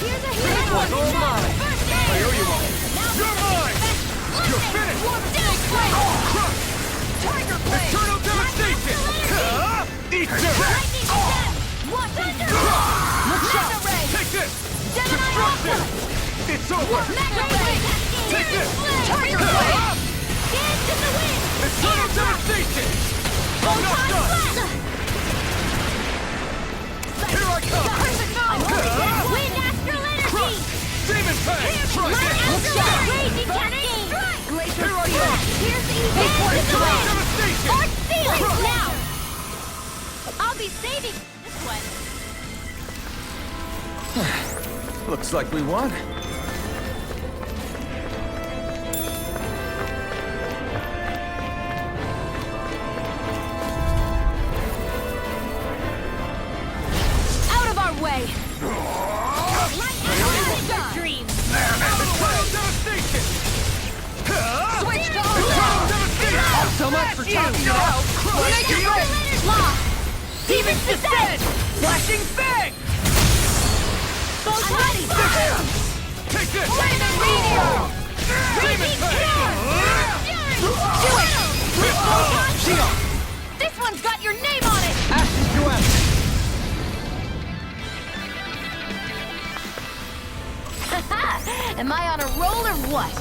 Here's a healing art! all mine. First aid! I owe you one. Now You're mine! You're finished! Down blade! Crush! Tiger blade! Eternal devastation! Eat dirt! Lightning condemned! What thunder! Mega ray! Take this! Gemini Destruction! also! It's over! Mega ray! Take this! Tiger blade! Dance in the wind! Eternal devastation! I'm not Photon done! blast! Here I come! Wind astral energy! Demon Fang! Try Light this! astral raging cascade! Glacier Here I spear! come! Here's the evil force of the Eternal wind! devastation! Arch ceiling! Now! I'll be saving this one! Looks like we won. Out of our way! Light astral dream! Eternal devastation! Switch to Eternal devastation! So much for talking it out! Mega ray! Lock! Demon's descent! Flashing Fang! Photon blast! Take this! Flaming meteor! Raging pure! Do it! Photon! This one's got your name on it! Ashes to ashes! Am I on a roll or what?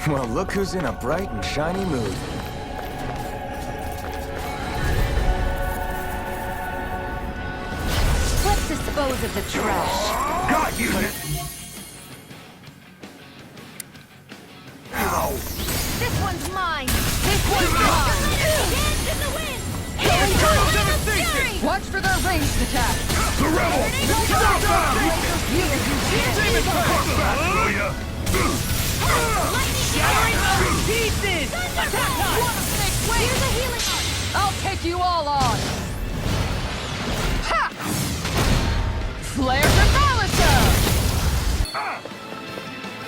Well, look who's in a bright and shiny mood. Let's dispose of the trash. Got you! This one's mine! This one's mine! Dance in the wind! Eternal devastation! Watch for their ranged attack! The rebel! Demon Fang! Shattering them to pieces! Attack time! Here's a healing take you all on! Ha! Flare to Balancer!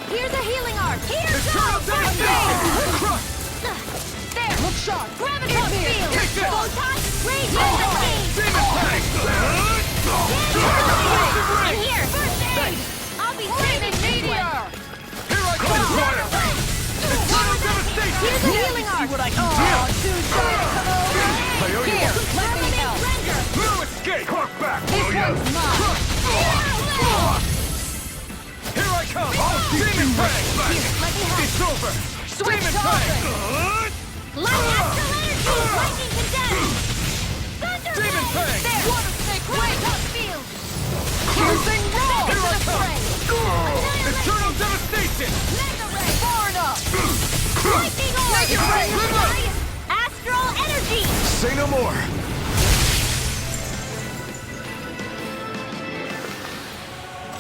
Here's a healing arc! Here's There! Look sharp! Graviton field! Photon! Radiant Demon Tank! And here! First aid! I'll be saving Meteor! Here I come, Fire! Eternal devastation! Here's a healing arc! What I can Too shy to come over! Here! Let me help! do! No escape! Cross back! This one's mine! Here I come! Demon Tank! Let me help! It's over! Switch Demon topic! Tank! Light astral energy! Lightning condemned! Thunder Demon ray! Tank! There! Water snake! Wait! Top field! Piercing roll! Here I To the come! fray! Eternal devastation! Mega ray! Far enough! Lightning orb! Make it rain! Astral energy! Say no more!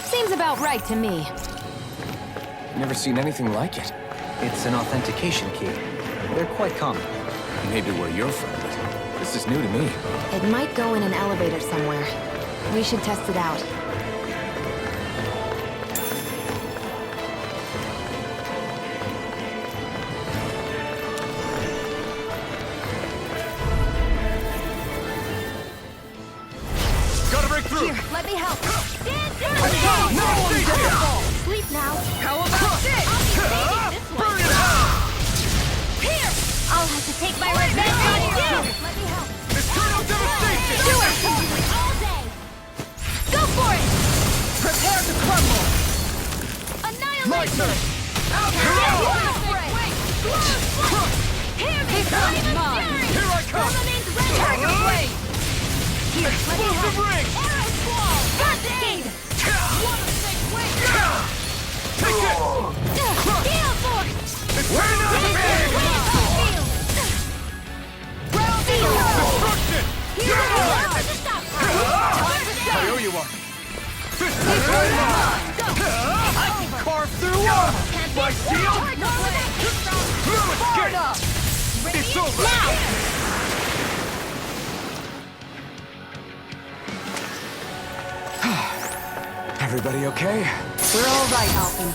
Seems about right to me. Never seen anything like it. It's an authentication key. They're quite common. Maybe where you're from, but this is new to me. It might go in an elevator somewhere. We should test it out. Gotta break through! Here, let me help! Stand down! No one's gonna fall! Sleep now! How about this? I'll be saving this one! Here! I'll have to take my revenge on you! Let me help! Eternal devastation! Do it! All day! Go for it! Prepare to crumble! Annihilation! Hear me! This one's mine! Here I come! Remains ready! Tiger blade! Here, let me Explosive help! ring! Arrow squall! First aid! Water snake! Wait! Take it! Gale force! It's turning out the big! Ground zero! Destruction! Here we go! To the stop! Time to I owe stop! you one! This one's mine! I can carve through one! My shield! No Far escape! enough! It's over! Now! Everybody okay? We're all right, Alphen.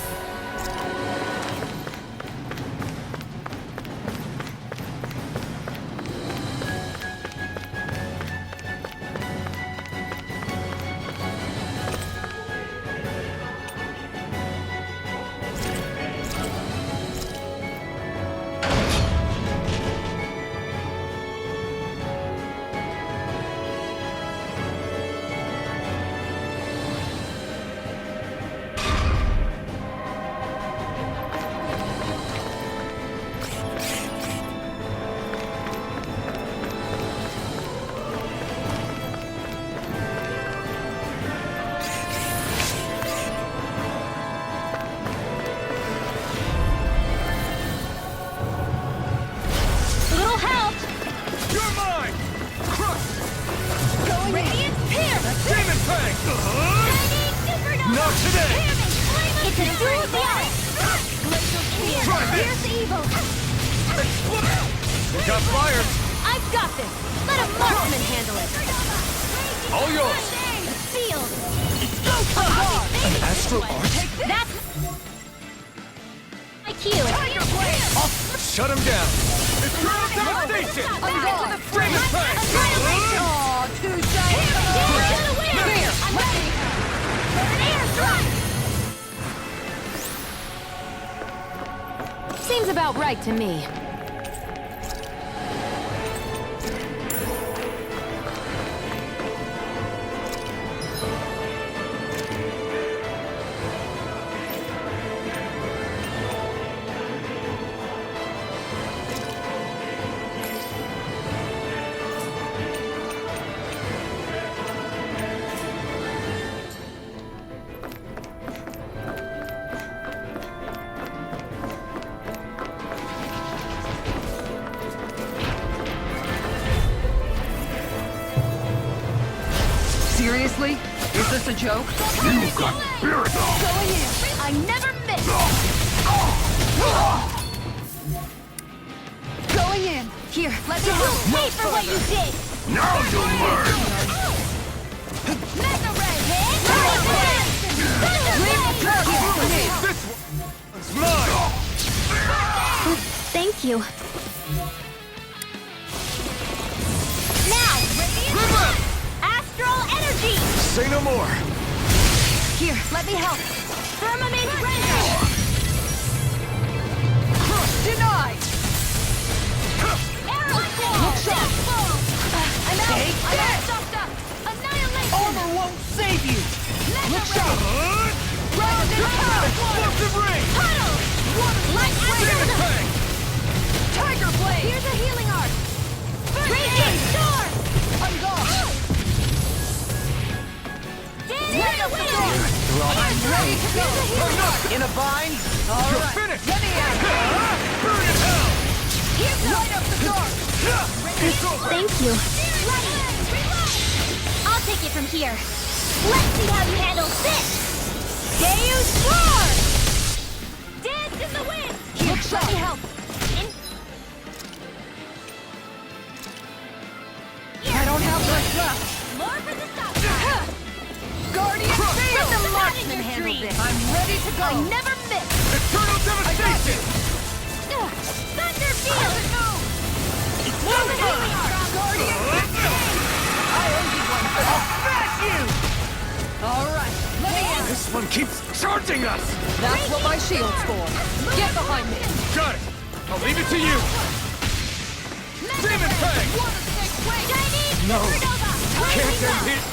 Little help! You're mine! Crush! Radiant Pierce! Demon Tank! Shining Supernova! Not today! It's a dual blast! Glacial Clear! Try this! Here's the evil! We got fire! I've got this! Let a marksman handle it! All yours! Sealed! An astral arc? That's my cue! Shut him down! Eternal devastation! I'm gone! Demon Tank! Annihilation! Aw, too shy to come To over! the wind! Here! I'm ready! Air strike! Seems about right to me. Seriously? Is this a joke? You've got spirit! Going in! I never miss! Going in! Here, let me help. You'll pay for what you did! Now you'll learn! Mega Ray! This one's mine! Thank you. Now, Radiant Astral Energy! Say no more! Here, let me help. Firmament Render! Denied! Arrow Claw! I'm out! Take I'm this! all stuffed up! Annihilation! Armor won't save you! Mega Ray! Round and pound! Explosive ring! Puddle! Light Demon Astral! Fang! Tiger Blade! Here's a healing art! Raging Storm! I'm gone! Mega Winner! I'm ready to go! In a bind? All You're right, finished! let me at it! Burn in hell! Light up the dark! It's over! Thank you. I'll take it from here. Let's see how you handle this! Deus Roar! Dance in the wind! Here, let me help! I don't have much left! More for the stop! Guardian Let Field! the marksman handle this! I'm ready to go! I never miss! Eternal devastation! Thunder Field! Guardian I owe you one for that! Smash you! All right, let me in! This one keeps charging us! That's what my shield's for! Get behind me! Got it! I'll leave it to you! Demon Fang! No! Can't end it!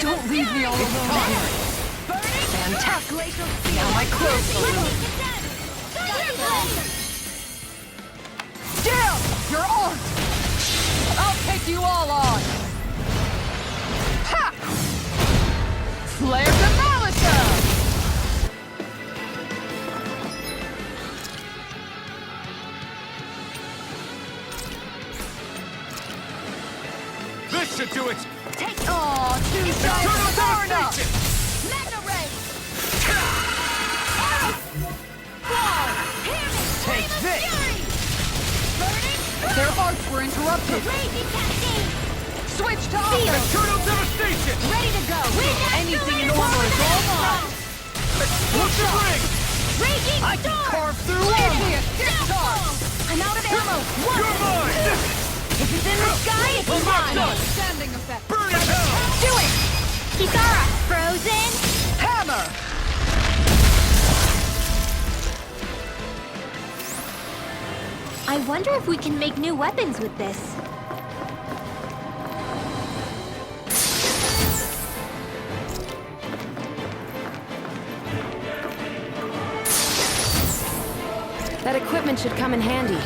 Don't leave me all alone! Fantastic! Now my clothes will go! Down! You're armed! I'll take you all on! Ha! Flare Demolisher! This should do it! Aw, too shy Eternal far enough! devastation! Mega Ray! Take this! Their hearts were interrupted! Raging Cascade! Switch to offense! Eternal devastation! Ready to go! Anything in order is all mine! Explosive ring! Raging I can Storm! carve through Give armor! me a gift card! I'm out of ammo! You're mine! If it's in the sky, it's I'm not mine! done! Standing effect! Burn in hell! Do it! Kisara! Frozen! Hammer! I wonder if we can make new weapons with this. That equipment should come in handy.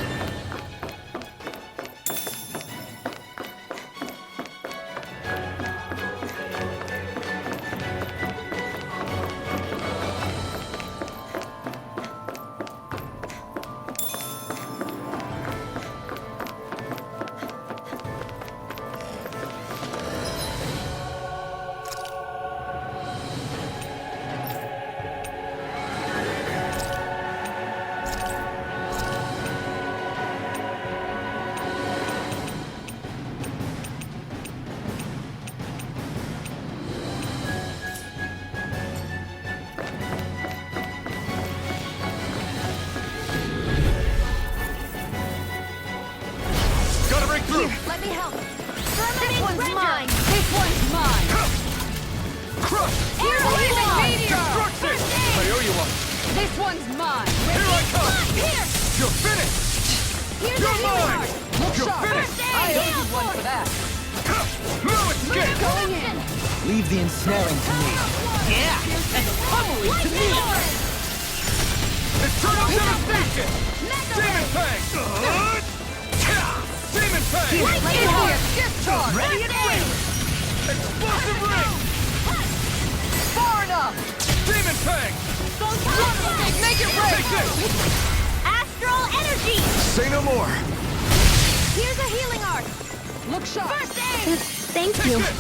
Gotta break through! Let me help! This one's mine! This one's mine! Crush! Blazing meteor! Destruction! I owe you one! This one's mine! Here I come! Here! You're finished! Here's You're a healing mine! art! Look You're sharp! finished! I owe you one for that! No escape! Going in! Leave the ensnaring to me. Yeah! And pummeling to me! Eternal devastation! Demon Fang! Demon Fang! Let me have a gift card! Ready and waiting! Explosive ring! Far enough! Demon Fang! Make it rain! Take this! Astral Energy! Say no more! Here's a healing art! Look sharp! First aid! Thank Take you. this!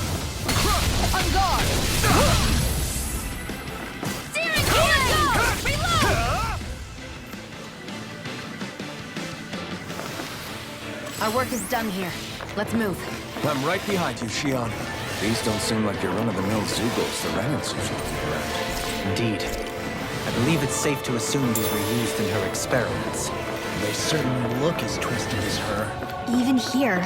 On guard! Steering wheel! Reload! Our work is done here. Let's move. I'm right behind you, Shion. These don't seem like your run-of-the-mill Zugos the Renans usually keep around. Indeed. I believe it's safe to assume these were used in her experiments. They certainly look as twisted as her. Even here.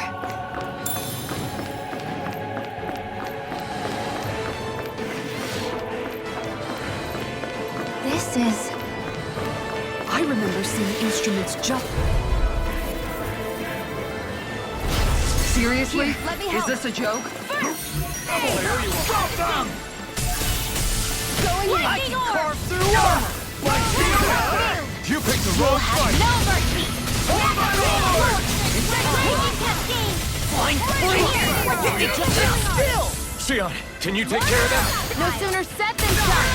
This is... I remember seeing instruments just... Seriously? Here, let me Is help. this a joke? Drop them! Going in! I can carve through armor! You picked the wrong fight! No mercy! Flying free! Still! Shion, can you take care of that? No sooner said than done!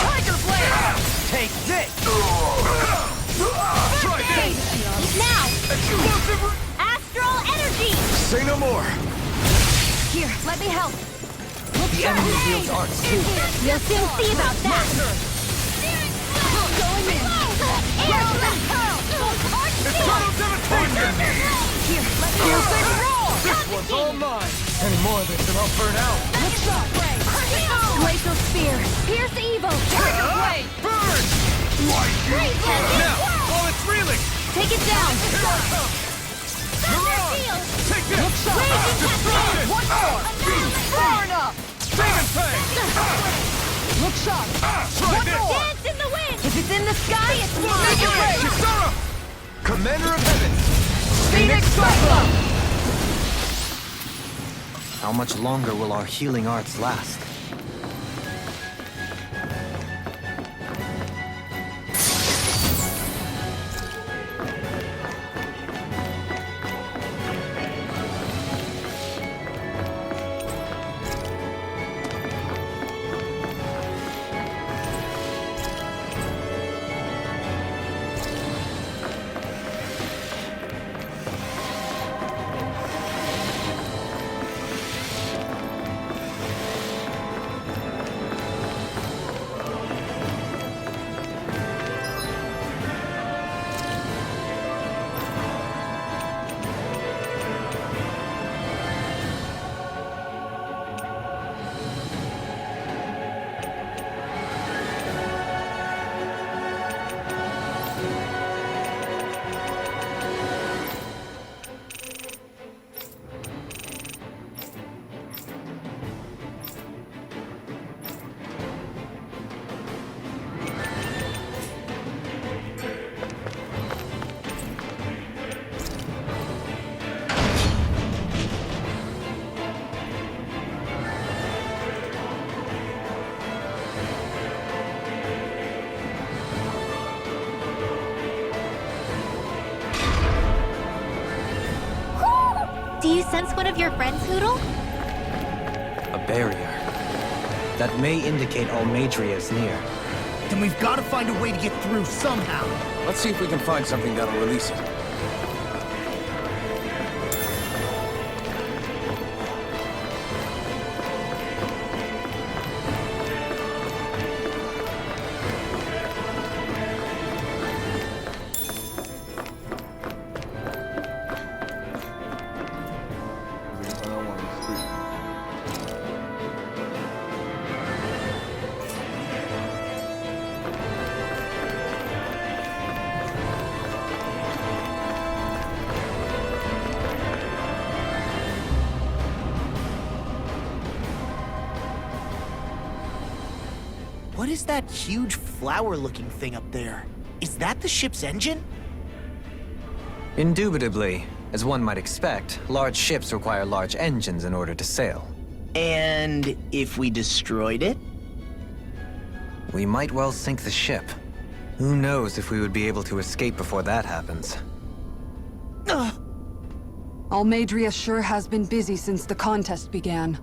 Tiger Blade! Take this! Try this! Now! Explosive! Astral energy! Say no more! Here, let me help. The enemy wields arts too. You'll soon see about that. Going in. Arrow and pearl. Here, let me help. This one's all mine! Any more of this and I'll burn out! Glacial spear. Pierce evil. Tiger blade. Burn! Now! While it's reeling! Take it down. You're on! Take this! Raging One more! Far enough! Demon Fang! Look sharp! Try this! Dance in the wind. If it's in the sky, it's Make it rain! Kisara! Commander of Heaven! Phoenix Cyclone! How much longer will our healing arts last? Do you sense one of your friends, Hoodle? A barrier. That may indicate Almadria is near. Then we've got to find a way to get through somehow. Let's see if we can find something that'll release it. I don't want to sleep. What is that huge flower-looking thing up there? Is that the ship's engine? Indubitably. As one might expect, large ships require large engines in order to sail. And if we destroyed it? We might well sink the ship. Who knows if we would be able to escape before that happens. Almadria sure has been busy since the contest began.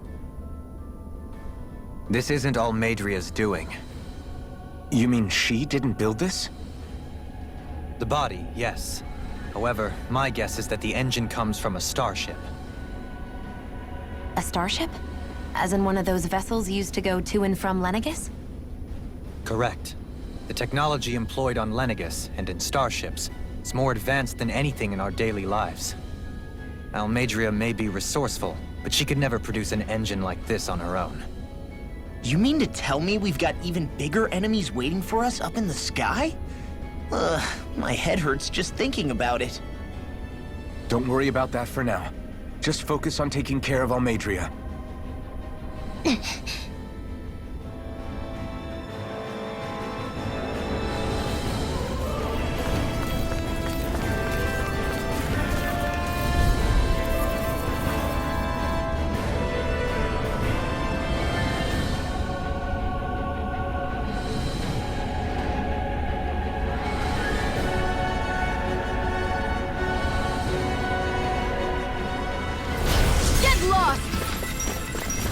This isn't Almadria's doing. You mean she didn't build this? The body, yes. However, my guess is that the engine comes from a starship. A starship? As in one of those vessels used to go to and from Lenegis? Correct. The technology employed on Lenegis and in starships It's more advanced than anything in our daily lives. Almadria may be resourceful, but she could never produce an engine like this on her own. You mean to tell me we've got even bigger enemies waiting for us up in the sky? My head hurts just thinking about it. Don't worry about that for now. Just focus on taking care of Almadria.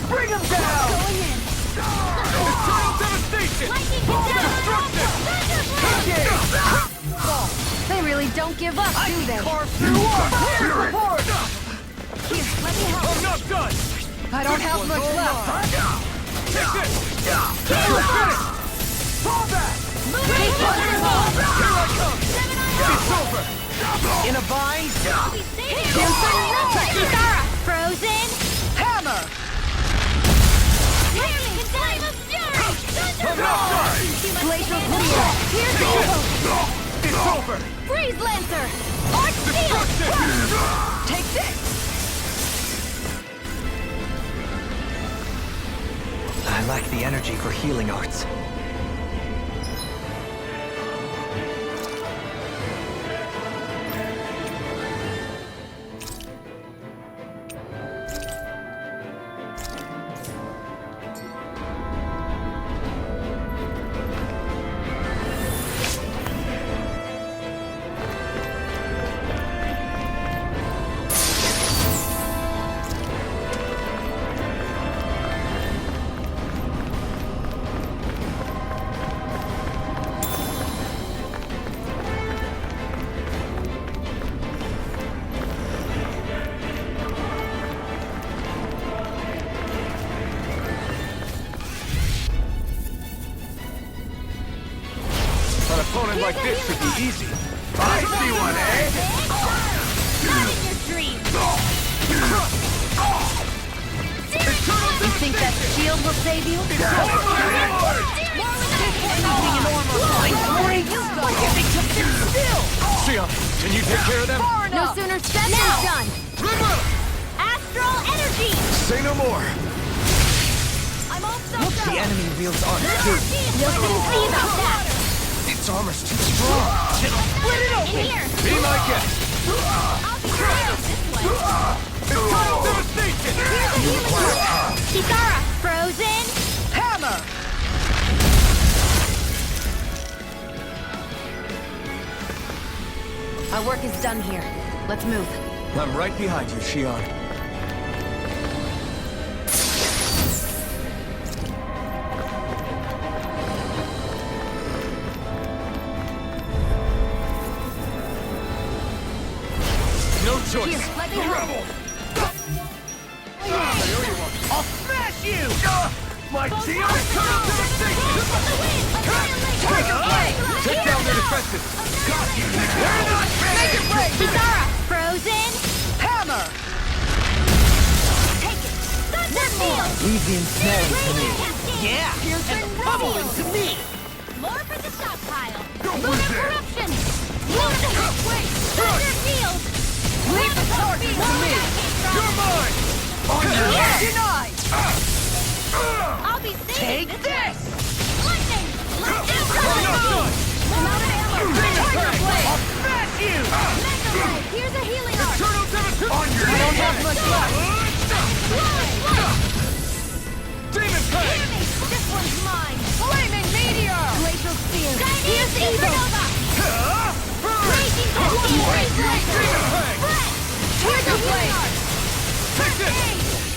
Bring him down! Going in. Eternal devastation! Lightning Destruction! Thunderblade! They really don't give up, do they? Carve through one! Here, let me help. I'm not done! I don't have much left. Take this! Finish! Fall back! Take Thunderbolt! Here I come! It's over! In a bind? Kisara! Frozen! Hammer! Lightning! Flame of Fury! I'm not done! Glacial Clear! Here's Evil! It's over! Freeze Lancer! Arch Steel! Destruction! Take this! I lack the energy for healing arts. An opponent like this should be easy. I see one, eh? Not in your dreams! You think that shield will save you? Sia, can you take care of them? No sooner said than done! Astral energy! Say no more. I'm also The enemy wields arts too. You'll soon see about that! Its armor's too strong. Split it open! In here! Be my guest. I'll be ready this way! Eternal devastation! Here's a healing orb! Kisara! Frozen! Hammer! Our work is done here. Let's move. I'm right behind you, Shion. No choice. Here, let me help. Rebel! I'll smash you! My team! Eternal devastation! Take down their defenses! Got you! They're not ready! Kisara! Frozen! Hammer! Take it! Thunder Field! Leave the ensnaring to me. Yeah! Piercing Bubbling to me! More for the stockpile! Go Lunar for it. corruption! Wait! Thunder Field! Leave the target to me! You're mine! Denied! I'll be saving Take this! Lightning! Lightning! I'm not done! I'm out of ammo! Tiger Blade! I'll smash you! Mega Blade! Here's a healing arc! Eternal devastation! On your I don't have much left! Demon Fang! This one's mine! Flaming Meteor! Glacial Spear! Here's Supernova! Raging Demon Cascade! Fang! Here's a healing arc! Take this!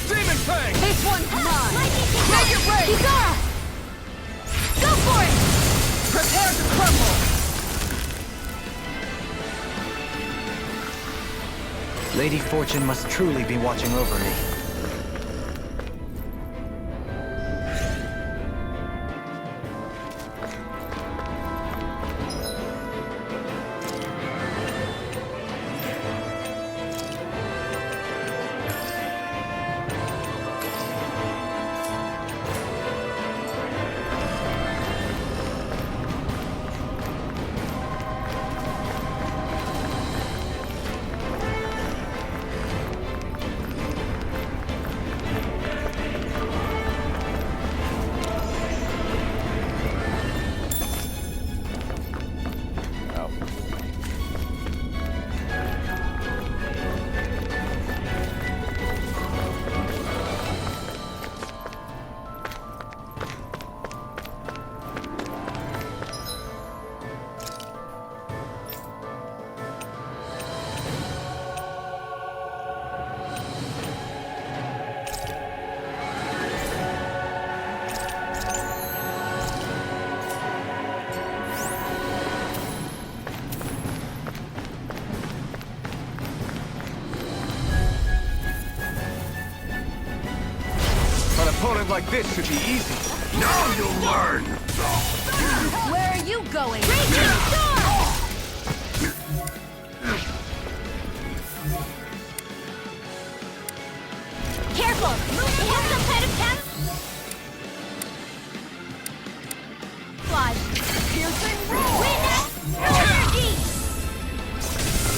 Demon Fang! This one's mine! Lightning Make it rain! Kisara! Go for it! Prepare to crumble! Lady Fortune must truly be watching over me. fight like this should be easy. Now you'll learn! Where are you going? Raging storm! Careful! We have some kind of camouflage. Piercing roar! Energy!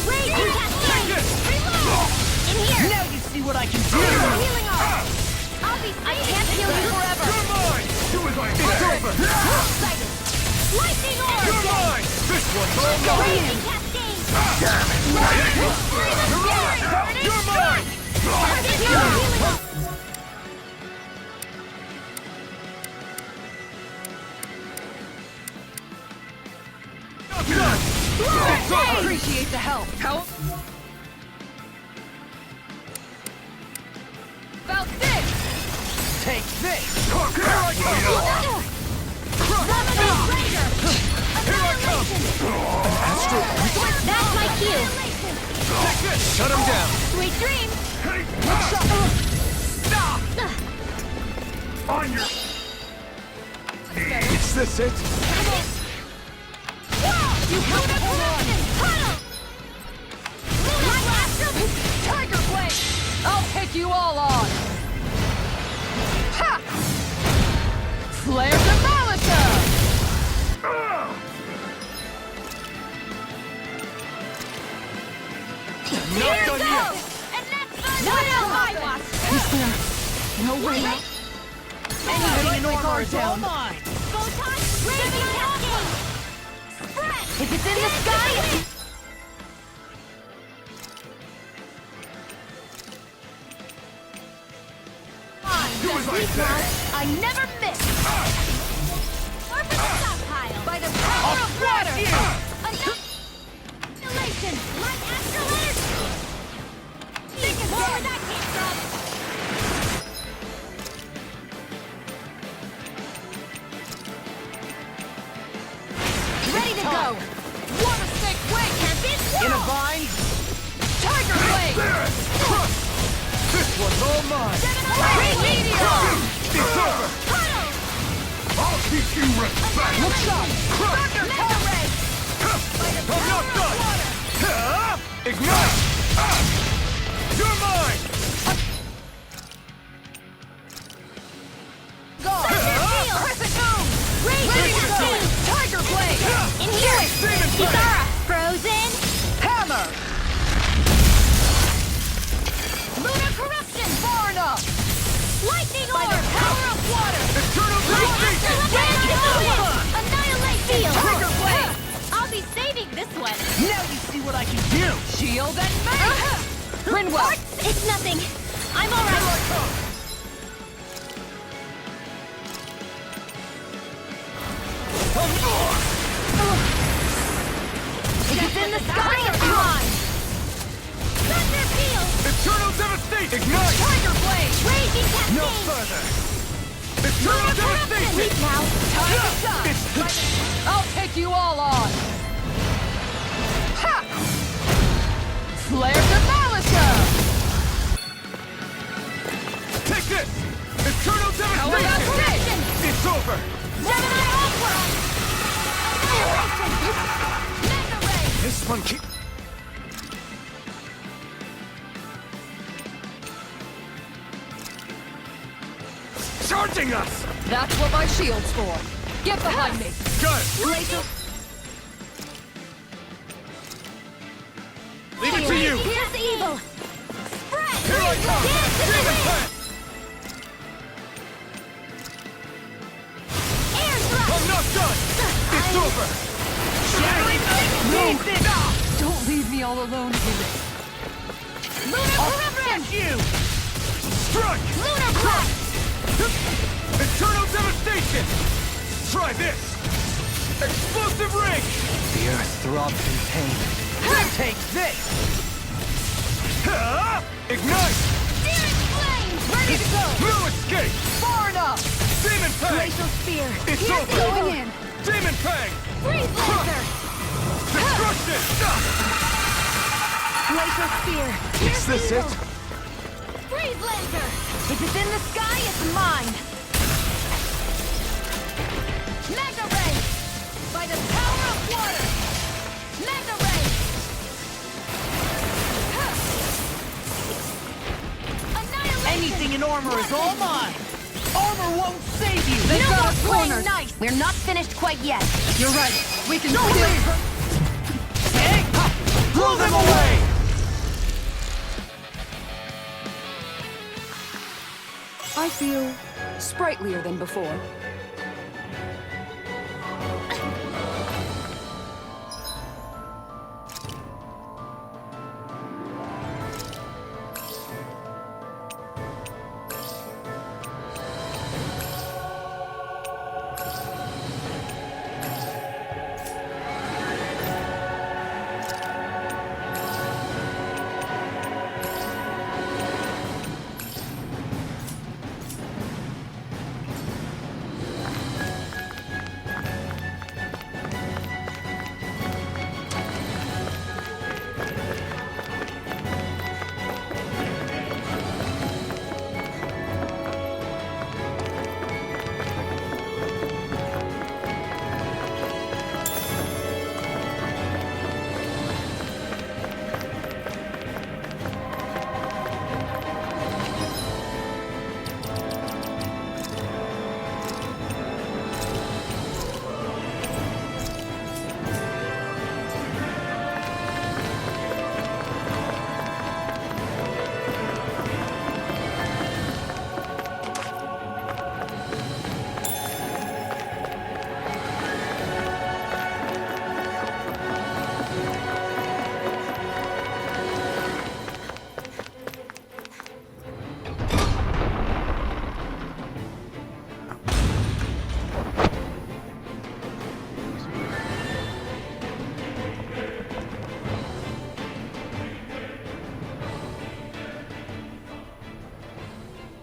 Raging cascade! Reload! In here! Now you see what I can do! Healing arm! I can't heal you forever! You're mine! Do as I say! It's over! Excited! Lightning orb! You're mine! This one's all mine! Raging cascade! Damn it! You're mine! Healing arm! It's over! Appreciate the help. Help? About this! Take this! Here I come! That's my cue! Shut him down! Sweet dreams! On your... Is this it? You hold up corruption! Huddle! Tiger Blade! I'll take you all on! Ha! Flare Demolisher! Here goes! And that's my watch! No way! Anything in order is all Go mine! time! Raging cascade! Spread! If it's in the sky, Do as I say! I never miss! Or for the stockpile! By the power of water! Annihilation! Like astral energy! Think as far as I came from! ready to go! Water snake wing! In a vine? Tiger Blade! This one's all mine! Great Meteor! It's over! Huddle! I'll teach you respect! Look sharp! Mega ray! I'm not done! Ignite! You're mine! Go! Crescent Moon! Raging cascade! Tiger Blade! In here! Kisara! Frozen! Hammer! Lunar corruption! Far enough! Lightning orb! Power of water! Eternal devastation! Annihilate field! Tiger Blade! I'll be saving this one! Now you see what I can do! Shield and Mace! Grinwell! It's nothing! I'm alright! If it's in the sky, it's mine! Thunder field! Eternal devastation! Ignite! Tiger Blade! Raging cascade! No further! Eternal devastation! Sleep now! Time to shine! I'll take you all on! Ha! Flare Demolisher! Take this! Eternal How about devastation! this? It's over! Gemini Ultra! Annihilation! Mega ray! This one keep... Charging us! That's what my shield's for. Get behind me! Got it! Laser... Leave it to you! Here's evil! Spread! Here I come! Dance in the Demon wind! Pact! Air thrust! I'm not done! It's over! Don't leave me all alone in this. Lunar corruption! You! Strike! Lunar blast! Eternal devastation! Try this! Explosive ring! The earth throbs in pain. Take this! Ignite! Searing flame! Ready to go! No escape! Far enough! Demon Pang! Glacial spear! It's Here's over! going in! Demon Pang! Freeze laser! Destruction! Glacial spear! Is this it? Freeze laser! If it's in the sky, it's mine! Mega Ray! By the power of water! Mega Ray! Annihilation! Anything in armor is all mine! Armor won't save you! They've No got more us playing cornered! nice! We're not finished quite yet! You're right. We can Don't still... leave her! Hey! Blow them away! I feel sprightlier than before.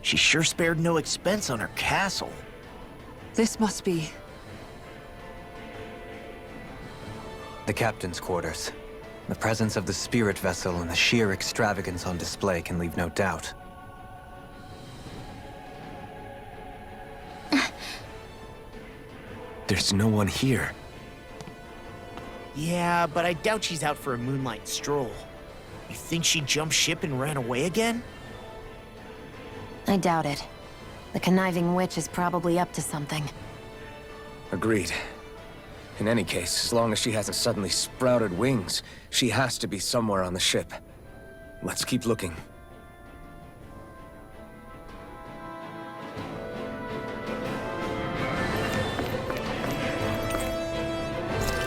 She sure spared no expense on her castle. This must be... The captain's quarters. The presence of the spirit vessel and the sheer extravagance on display can leave no doubt. There's no one here. Yeah, but I doubt she's out for a moonlight stroll. You think she jumped ship and ran away again? I doubt it. The conniving witch is probably up to something. Agreed. In any case, as long as she hasn't suddenly sprouted wings, she has to be somewhere on the ship. Let's keep looking.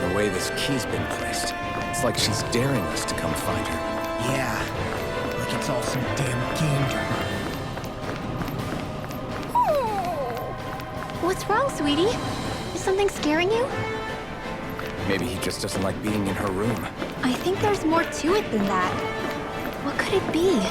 The way this key's been placed, it's like she's daring us to come find her. Yeah, like it's all some damn game to her. What's wrong, sweetie? Is something scaring you? Maybe he just doesn't like being in her room. I think there's more to it than that. What could it be?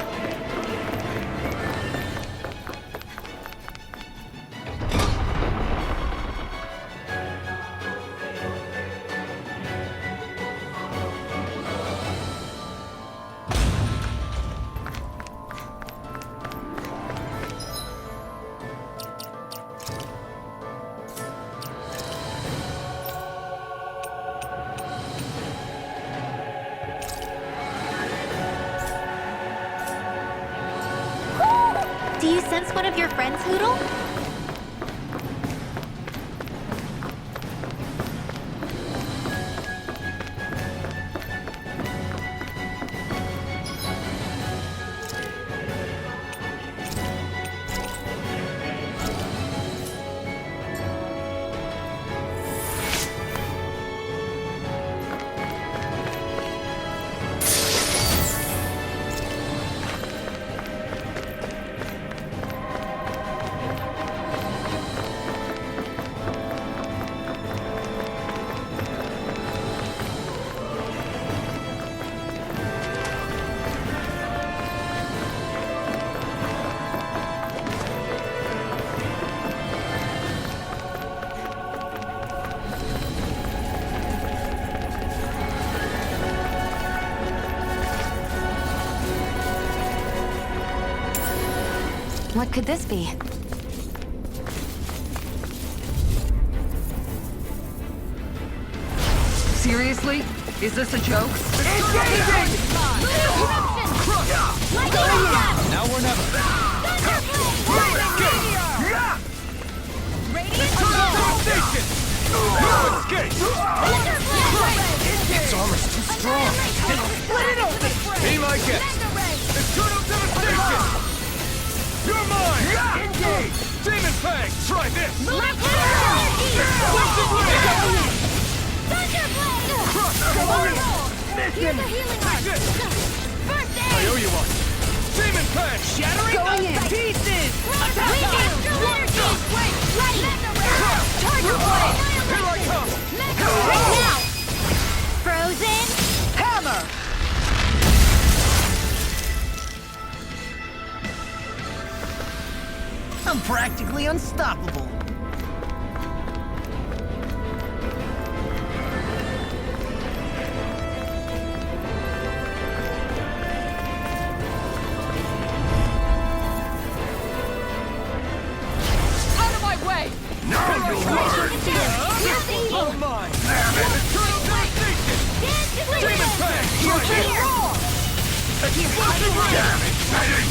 Do you sense one of your friends, Hoodle? What could this be? Seriously? Is this a joke? Now or never. Its armor's too strong. Be my guest. Eternal devastation. You're mine. Engage. Demon Fang. Try this. Here's a healing arm. First aid. I owe you one. Demon Fang. Shattering in pieces. Attack. Astral energy. Wait. Ready. Target blade. Here I come. Right now. Frozen. Hammer! I'm practically unstoppable. Out of my way! Oh my. Eternal devastation. Demon Fang. Try this. Explosive ring.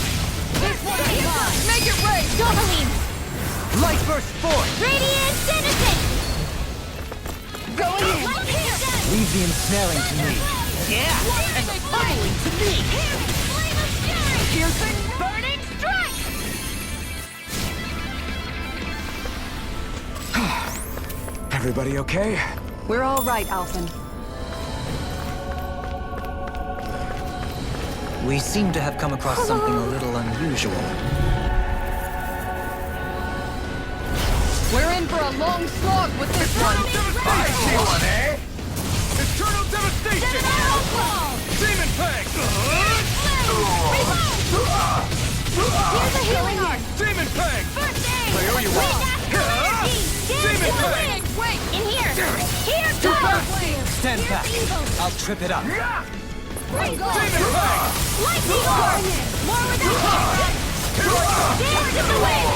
Make it rain! Doubling. Light burst forth! Radiant citizen. Going in! Leave the ensnaring to me. Yeah. And the pummeling to me. Flame of fury. Piercing! Burning strike. Everybody okay? We're all right, Alphen. We seem to have come across something a little unusual. We're in for a long slog with this one. I see one, eh? Eternal devastation. Demon Fang. Here's a healing arm. Demon Fang. First aid. I owe you one. With astral energy. Demon Fang. Wait. In here. Here goes. Stand back. I'll trip it up. Demon Fang. Lightning arm. More with that. Dance in the wind.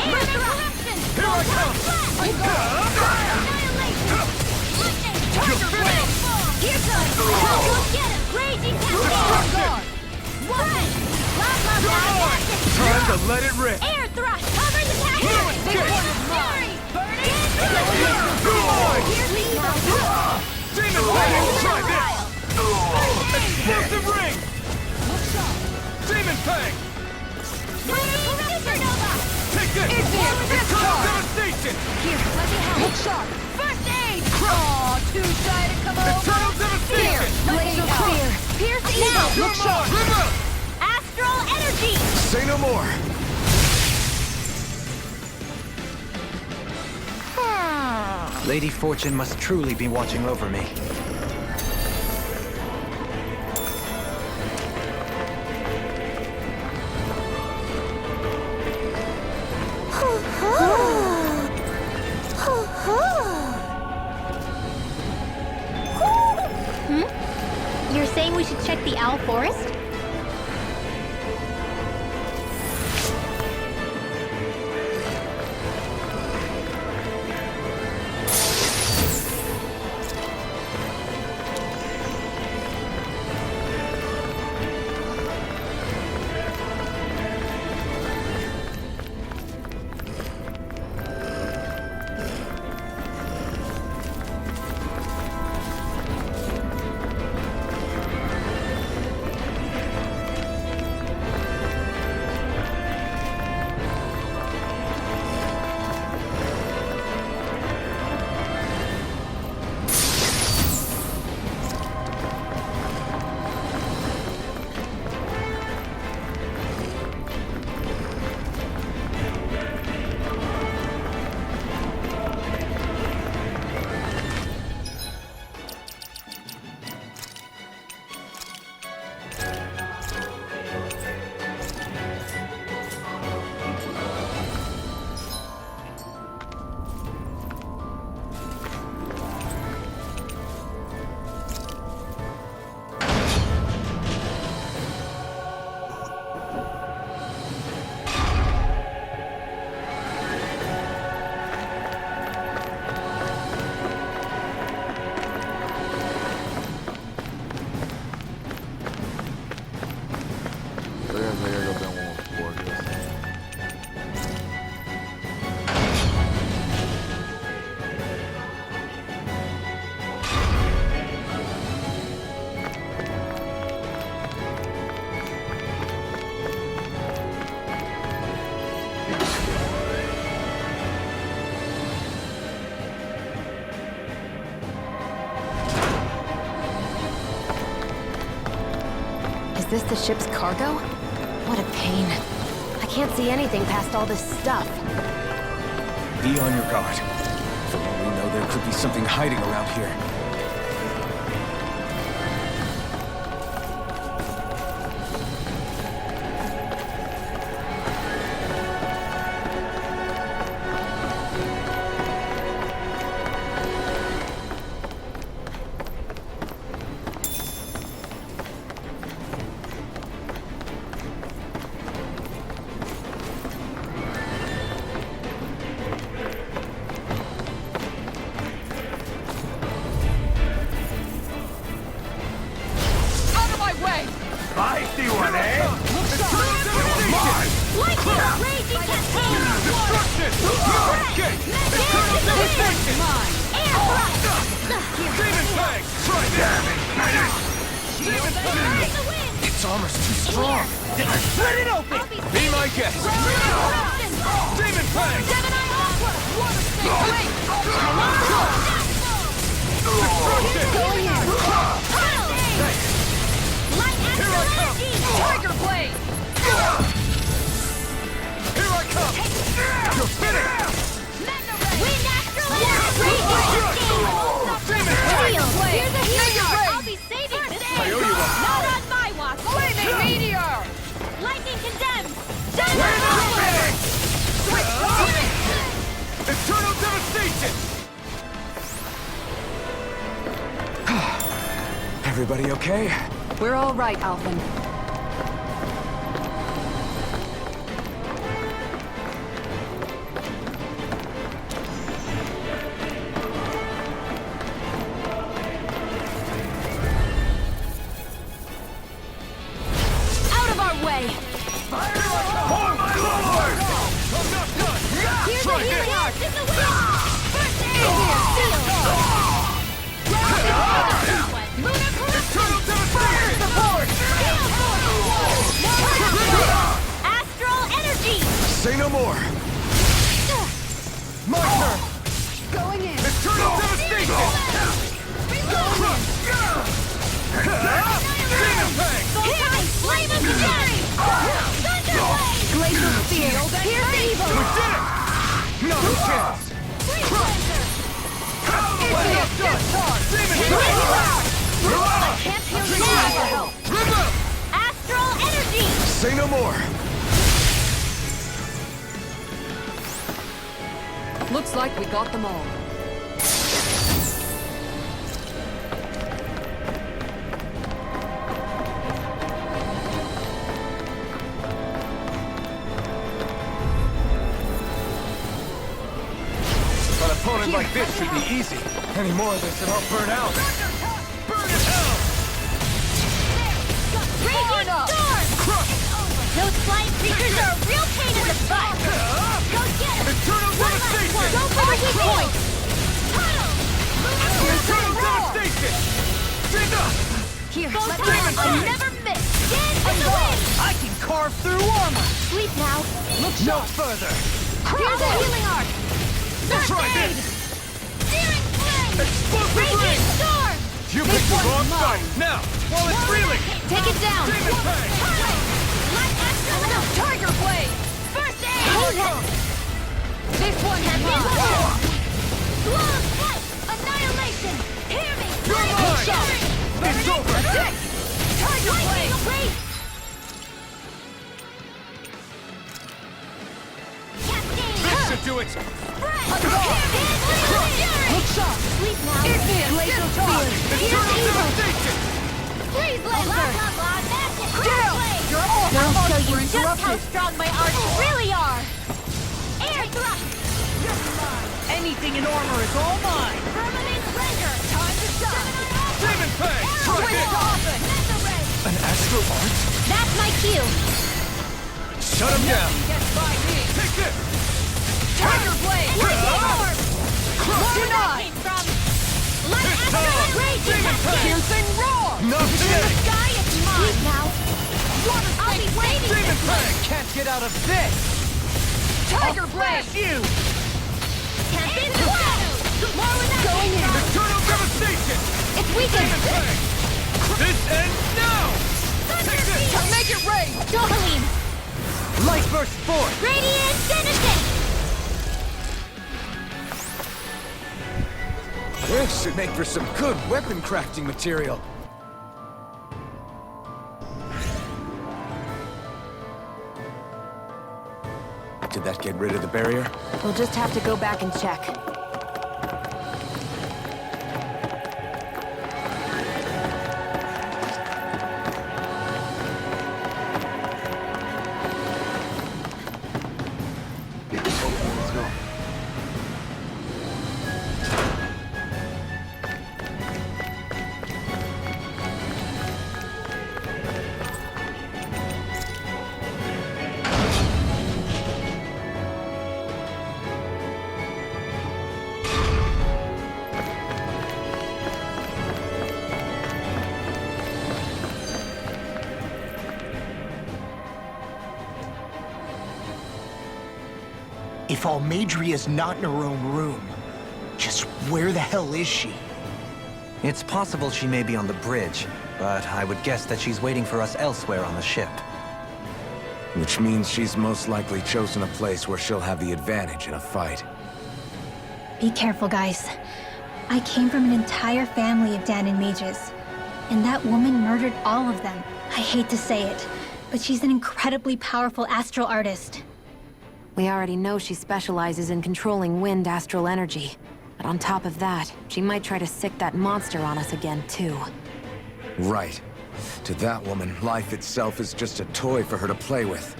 Air interruption. Here I come. Annihilation. Lightning. Target blade. Here goes. Go get him. Raging cascade. One. Blah. Time to let it rip. Air thrust. Cover the cascade. Fury. Burning. Demon Fang. Try this. Explosive ring. Demon Fang. Supernova. Take this. Eternal devastation. Here, let me help. Hook shot! First aid. Aw, too shy to come over! Eternal devastation. Laser spear! Pierce now. You're mine. Remote. Astral energy. Say no more. Lady Fortune must truly be watching over me. You're saying we should check the owl forest? this the ship's cargo? What a pain. I can't see anything past all this stuff. Be on your guard. For all we know, there could be something hiding around here. I see one, eh? Its armor's too strong. Split it open! Be my guest. Demon Fang! Tiger Blade! Here I come! You're finished! Wind Astral Energy! Here's a healer! I'll be saving this I owe you one. Not on my watch! Flaming Meteor! Lightning condemns! Eternal devastation! Everybody okay? We're all right, Alvin. Out of our way! Oh my lord! I'm not done! Here's a healing arc in the wind! First aid! Eternal devastation! Astral Energy! Say no more. My turn! Going in! Eternal devastation! Demon Fang! Flame of Fury! Thunderblade! Glacial Spear! Here's evil! We did it! No chance! Out of the way! I'm done! Demon Fang! Can't heal you now! Astral Energy! Say no more. Looks like we got them all. An opponent like this should be easy. Any more of this and I'll burn out. Burn in hell! Raging Storm! Those flying creatures are a real pain in the butt! Go get them! Eternal devastation! Go for the weak point! Eternal devastation! Enough! Here, let me I never miss! Dance in the wind! I can carve through armor! Sleep now! Look no further! Here's a healing arc! Try this! Searing flame! Explosive Raging ring! Storm! You picked the wrong side! Now, while it's reeling! Take it down! Demon Fang! Light Astral Tiger Blade! First aid! This one has Flawless flight! Annihilation! Hear me! You're mine! It's over! Tiger Blade! Cascade! This should do it! Look sharp! Sleep now! Glacial Spear! Eternal devastation! Freeze laser! Still! You're all I'll show you for just how interrupted. strong my arms really are! Air thrust! Anything in armor is all mine! Permanent render! Time to shine! Demon Fang! Try this! An astral art? That's my cue! Shut him down! Gets by me. Take this! Tiger Blade! Denied! Light Astral Raging Cascade! Piercing roar! Not In the today! sky, it's mine! now! I'll be waiting! Demon Fang! Can't get out of this! Tiger Blade! You! Can't be the More with that Going in. Eternal devastation! It's weakened! Demon Fang! This ends now! Take this! Dohalim! Light burst forth! Radiant Genesis! This should make for some good weapon crafting material. Did that get rid of the barrier? We'll just have to go back and check. Let's go. If Almadria's not in her own room, just where the hell is she? It's possible she may be on the bridge, but I would guess that she's waiting for us elsewhere on the ship. Which means she's most likely chosen a place where she'll have the advantage in a fight. Be careful, guys. I came from an entire family of Danon mages, and that woman murdered all of them. I hate to say it, but she's an incredibly powerful astral artist. We already know she specializes in controlling wind astral energy. But on top of that, she might try to sick that monster on us again, too. Right. To that woman, life itself is just a toy for her to play with.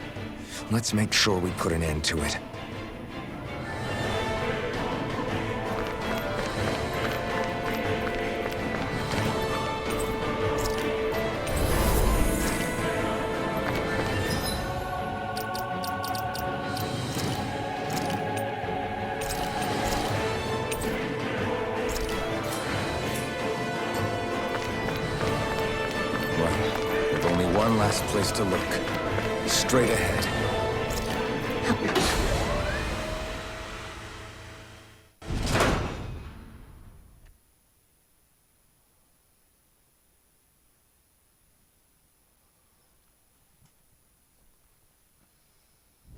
Let's make sure we put an end to it. With only one last place to look. Straight ahead.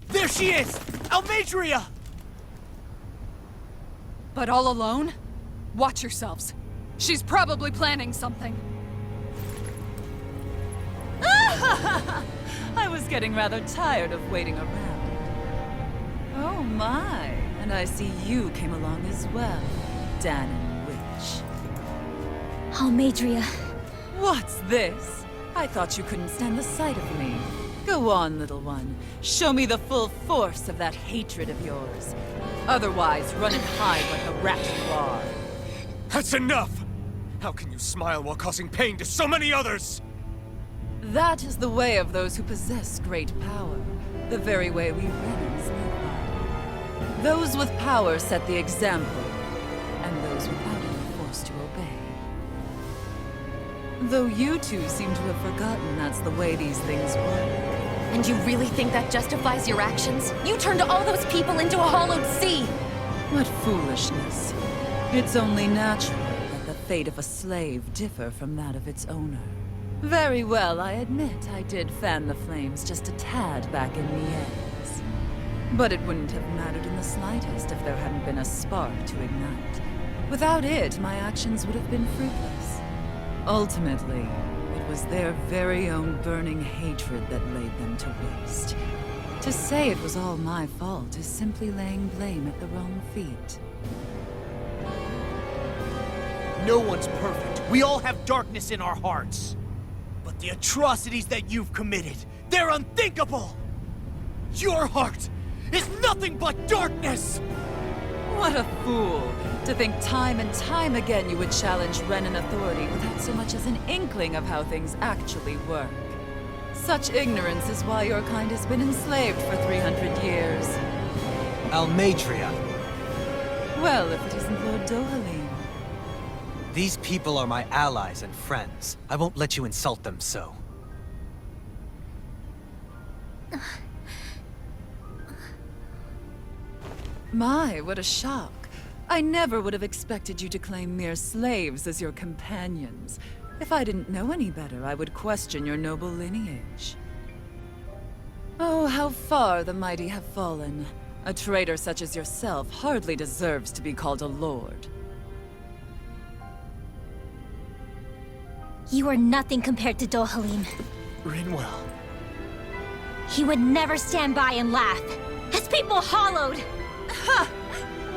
There she is! Almadria! But all alone? Watch yourselves. She's probably planning something. I was getting rather tired of waiting around. Oh my, and I see you came along as well, Danon Witch. Almadria. What's this? I thought you couldn't stand the sight of me. Go on, little one. Show me the full force of that hatred of yours. Otherwise, run and hide like a rat you are. That's enough! How can you smile while causing pain to so many others? That is the way of those who possess great power. The very way we Renans live by. Those with power set the example, and those without it are forced to obey. Though you two seem to have forgotten that's the way these things work. And you really think that justifies your actions? You turned all those people into a hollowed sea! What foolishness. It's only natural that the fate of a slave differ from that of its owner. Very well, I admit I did fan the flames just a tad back in Mies. But it wouldn't have mattered in the slightest if there hadn't been a spark to ignite. Without it, my actions would have been fruitless. Ultimately, it was their very own burning hatred that laid them to waste. To say it was all my fault is simply laying blame at the wrong feet. No one's perfect. We all have darkness in our hearts. But the atrocities that you've committed, they're unthinkable! Your heart is nothing but darkness! What a fool! To think time and time again you would challenge Renan authority without so much as an inkling of how things actually work. Such ignorance is why your kind has been enslaved for 300 years. Almadria, Well, if it isn't Lord Dohalim. these people are my allies and friends. I won't let you insult them so. My, what a shock. I never would have expected you to claim mere slaves as your companions. If I didn't know any better, I would question your noble lineage. Oh, how far the mighty have fallen. A traitor such as yourself hardly deserves to be called a lord. You are nothing compared to Dohalim. Rinwell. He would never stand by and laugh. His people hollowed! Ha!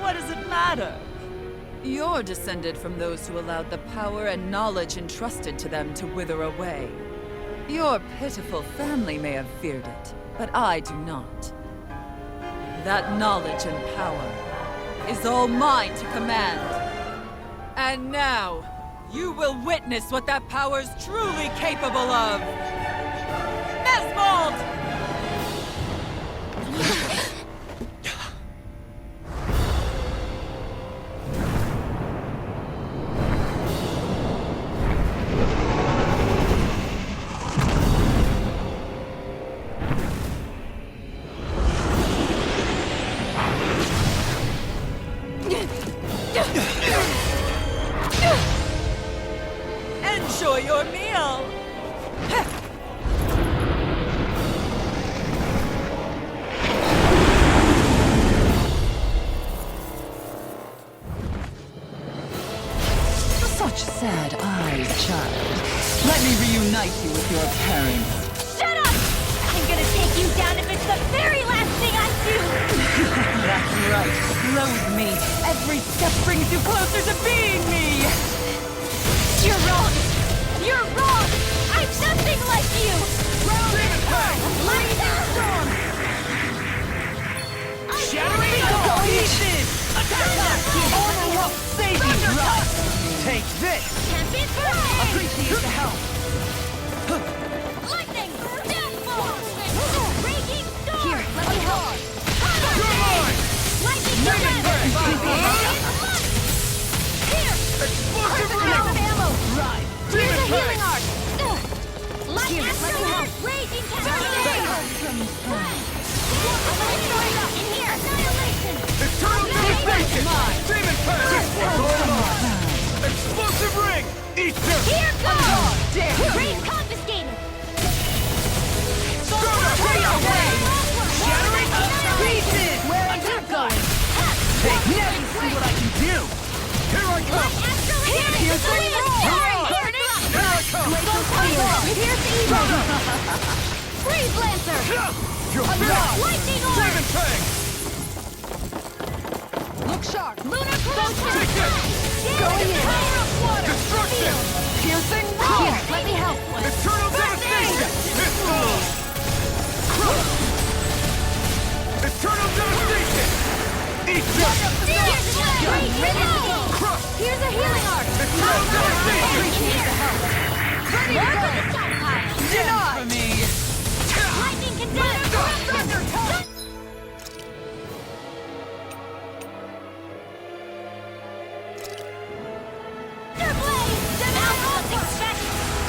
What does it matter? You're descended from those who allowed the power and knowledge entrusted to them to wither away. Your pitiful family may have feared it, but I do not. That knowledge and power is all mine to command. And now, you will witness what that power's truly capable of! Nesvold! Enjoy your meal! Such sad eyes, child. Let me reunite you with your parents. Shut up! I'm gonna take you down if it's the very last thing I do! That's right. Loathe me. Every step brings you closer to being me! You're wrong! You're wrong! I'm nothing like you! Shattering pieces! Armor won't save you, right? Take this! Champion Parade! Appreciate the help! Lightning! Deathfall! Raging Storm! Here, let me help! Lightning Here! Explosive Out of ammo! Right! Here's a healing arc! Light Astral Raging Cascade! In here! Annihilation! Eternal devastation! Demon Pass! This one's all mine! Explosive ring! Easter! Here goes! Raid confiscated! Shattering pieces! Where are you going? Take this and see what I can do! Here I come! Here's the Here I come! Here's the evil! Freeze Lancer! You're blocked! Lightning Orb! Demon Fang! Look sharp! Lunar Corruption! Take this! Going in! Power of water! Destruction! Piercing Here, let me help! Eternal devastation! Missile! Eternal devastation! Easter! Here's a healing arc! Eternal devastation! More for the stockpile! Denied! For me! Lightning Condenser!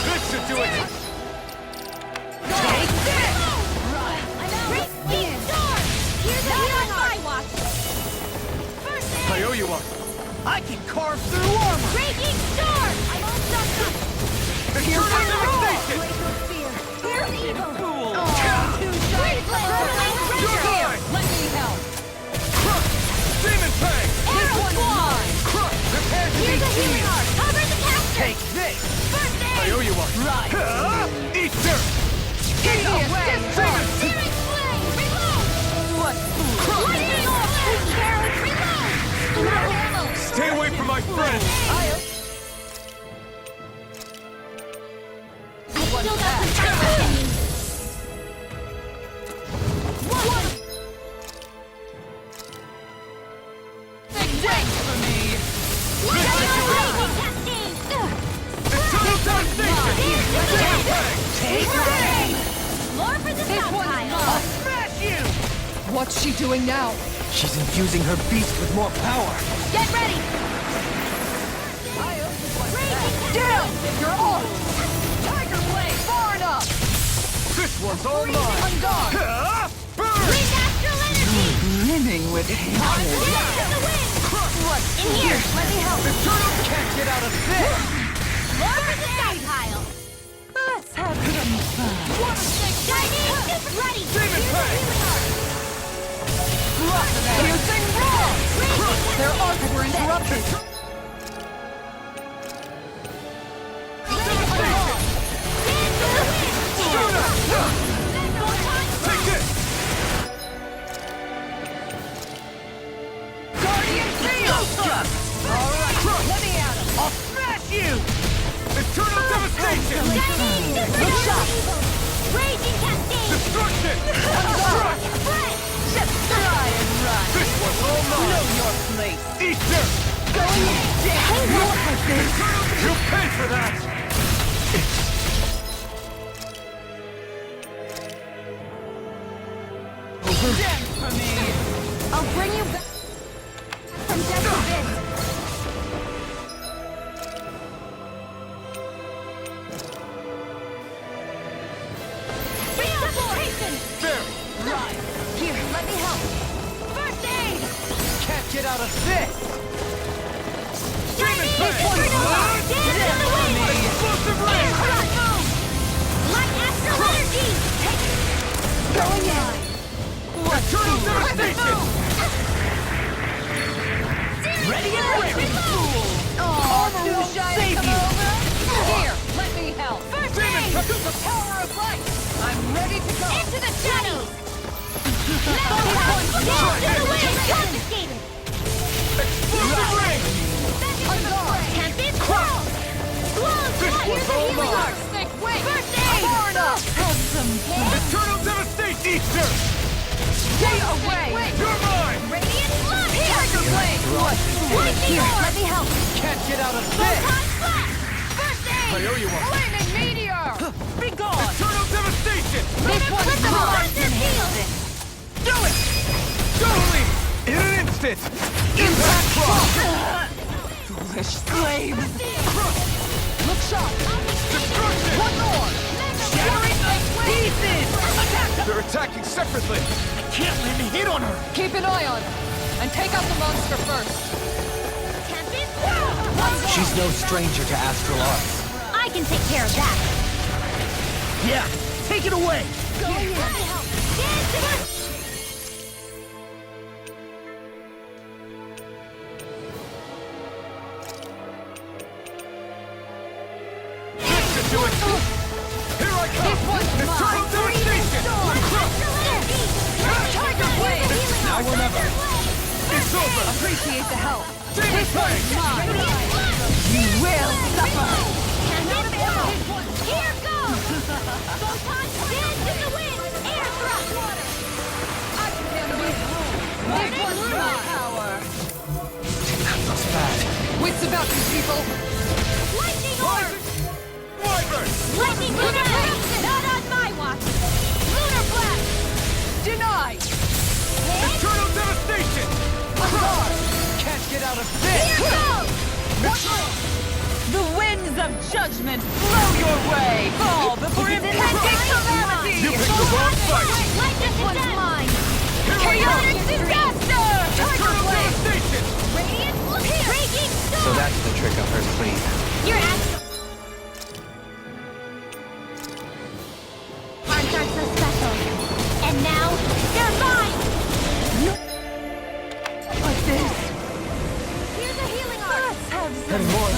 This should do it! Take this! Here's a healing arc! First aid! I owe you one! I can carve through armor! Raging Storm! I'm all stuck up! Eternal devastation! Here's evil! Fool! Freeze Lancer! You're mine! Let me help! Crush! Demon Fang! Arrow Squad! Crush! Prepare to Here's be a healing seen! arc! Cover the capture! Take this! First I aid! owe you one! Right! Easter! Get away! Searing Flame! Reload! What fool! Lightning Orb! Reload! Loud ammo! Stay away from my friend! I still got some fight left in me! One! Wait for me! Lightning Cascade! Eternal devastation! Demon Fang! Take Rain! More for the stockpile! Smash you! What's she doing now? She's infusing her beast with more power. Get ready! Down! You're off! Tiger Blade! Far enough! This one's all mine! Burn! Bring Astral Energy! Brimming with hatred. Blast of the wind! In here! Let me help! Eternal can't get out of this! More for the stockpile! Let's have some fun. Chinese! Ready! Demon Piercing roar! Their arcs were interrupted. Take this! Guardian Field! Alright, let me at him. I'll smash you! Eternal devastation! Good shot! Raging cascade! Destruction! Just try and run. This one's all mine! Know your place. Easter! Going down. You'll pay for that! Stand for me. I'll bring you back from death to this. Rehabilitation! There! Right. Here, let me help. First aid! Can't get out of this! Chinese! Hey! Dance in the wind! Explosive Air rain! thrust! Light astral energy! Going in! Eternal devastation! Ready and ready. Armor won't save you. Here, let me help. First Demon aid! The power of light. I'm ready to go. Into the shadows! Dance in the wind! Confiscated! Explosive rain! Can't be crawled! Blows! This Here's one's the all healing mine. arts! First aid! Far enough. Have some fun. Eternal devastation! Easter! Stay away. You're mine! Radiant flood! Tiger blade. Lightning orb! Let me help! Can't get out of this! Photon flash! First I aid! owe you one! Flaming meteor. Be gone. Eternal devastation! This one's mine. Thunder field! Do it! Totally! In an instant! Impact cross! Foolish slaves. Look sharp. Destruction! One more. Shattering the pieces. Attack them. They're attacking separately! I can't land a hit on her! Keep an eye on her. And take out the monster first. Can't be crawled! She's no stranger to astral arts. I can take care of that! Yeah, take it away! Let me help! Dance in the... This should do it! Here I come! This one's Eternal mine. devastation! Tiger blade. Now or never! It's over! Appreciate the help. Demon Fang! Mine. You will suffer. Here goes! Photon dance in the wind! Air thrust! I can be home. This one's my power. That was bad. Wits about you, people. Lightning orb! Wyvern! Lightning blast! Not on my watch! Lunar blast! Denied. Eternal devastation! Can't get out of Here goes! The winds of judgment blow your way. Fall before impending calamity. You picked the wrong fight! Lightning This one's attack! mine. Chaotic Chaotic disaster. Tiger Eternal blade. devastation! Radiant here! Raging storm! So that's the trick up her sleeve. You're astral... Aren't so special. And now, they're mine! What's this? Here's a healing arm! Let's have some And more fun.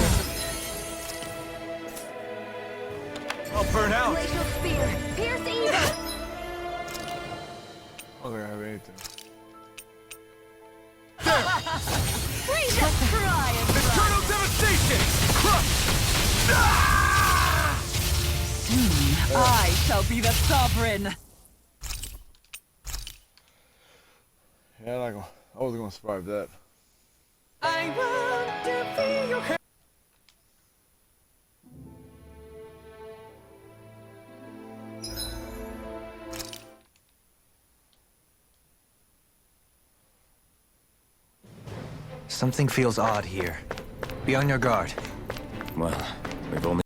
I'll burn out! Glacial spear! Pierce evil! I don't think I have anything. Freeze it! Try and Eternal devastation! Crush! I shall be the sovereign. Yeah, I wasn't gonna survive that. I want to be your Something feels odd here. Be on your guard. Well, we've only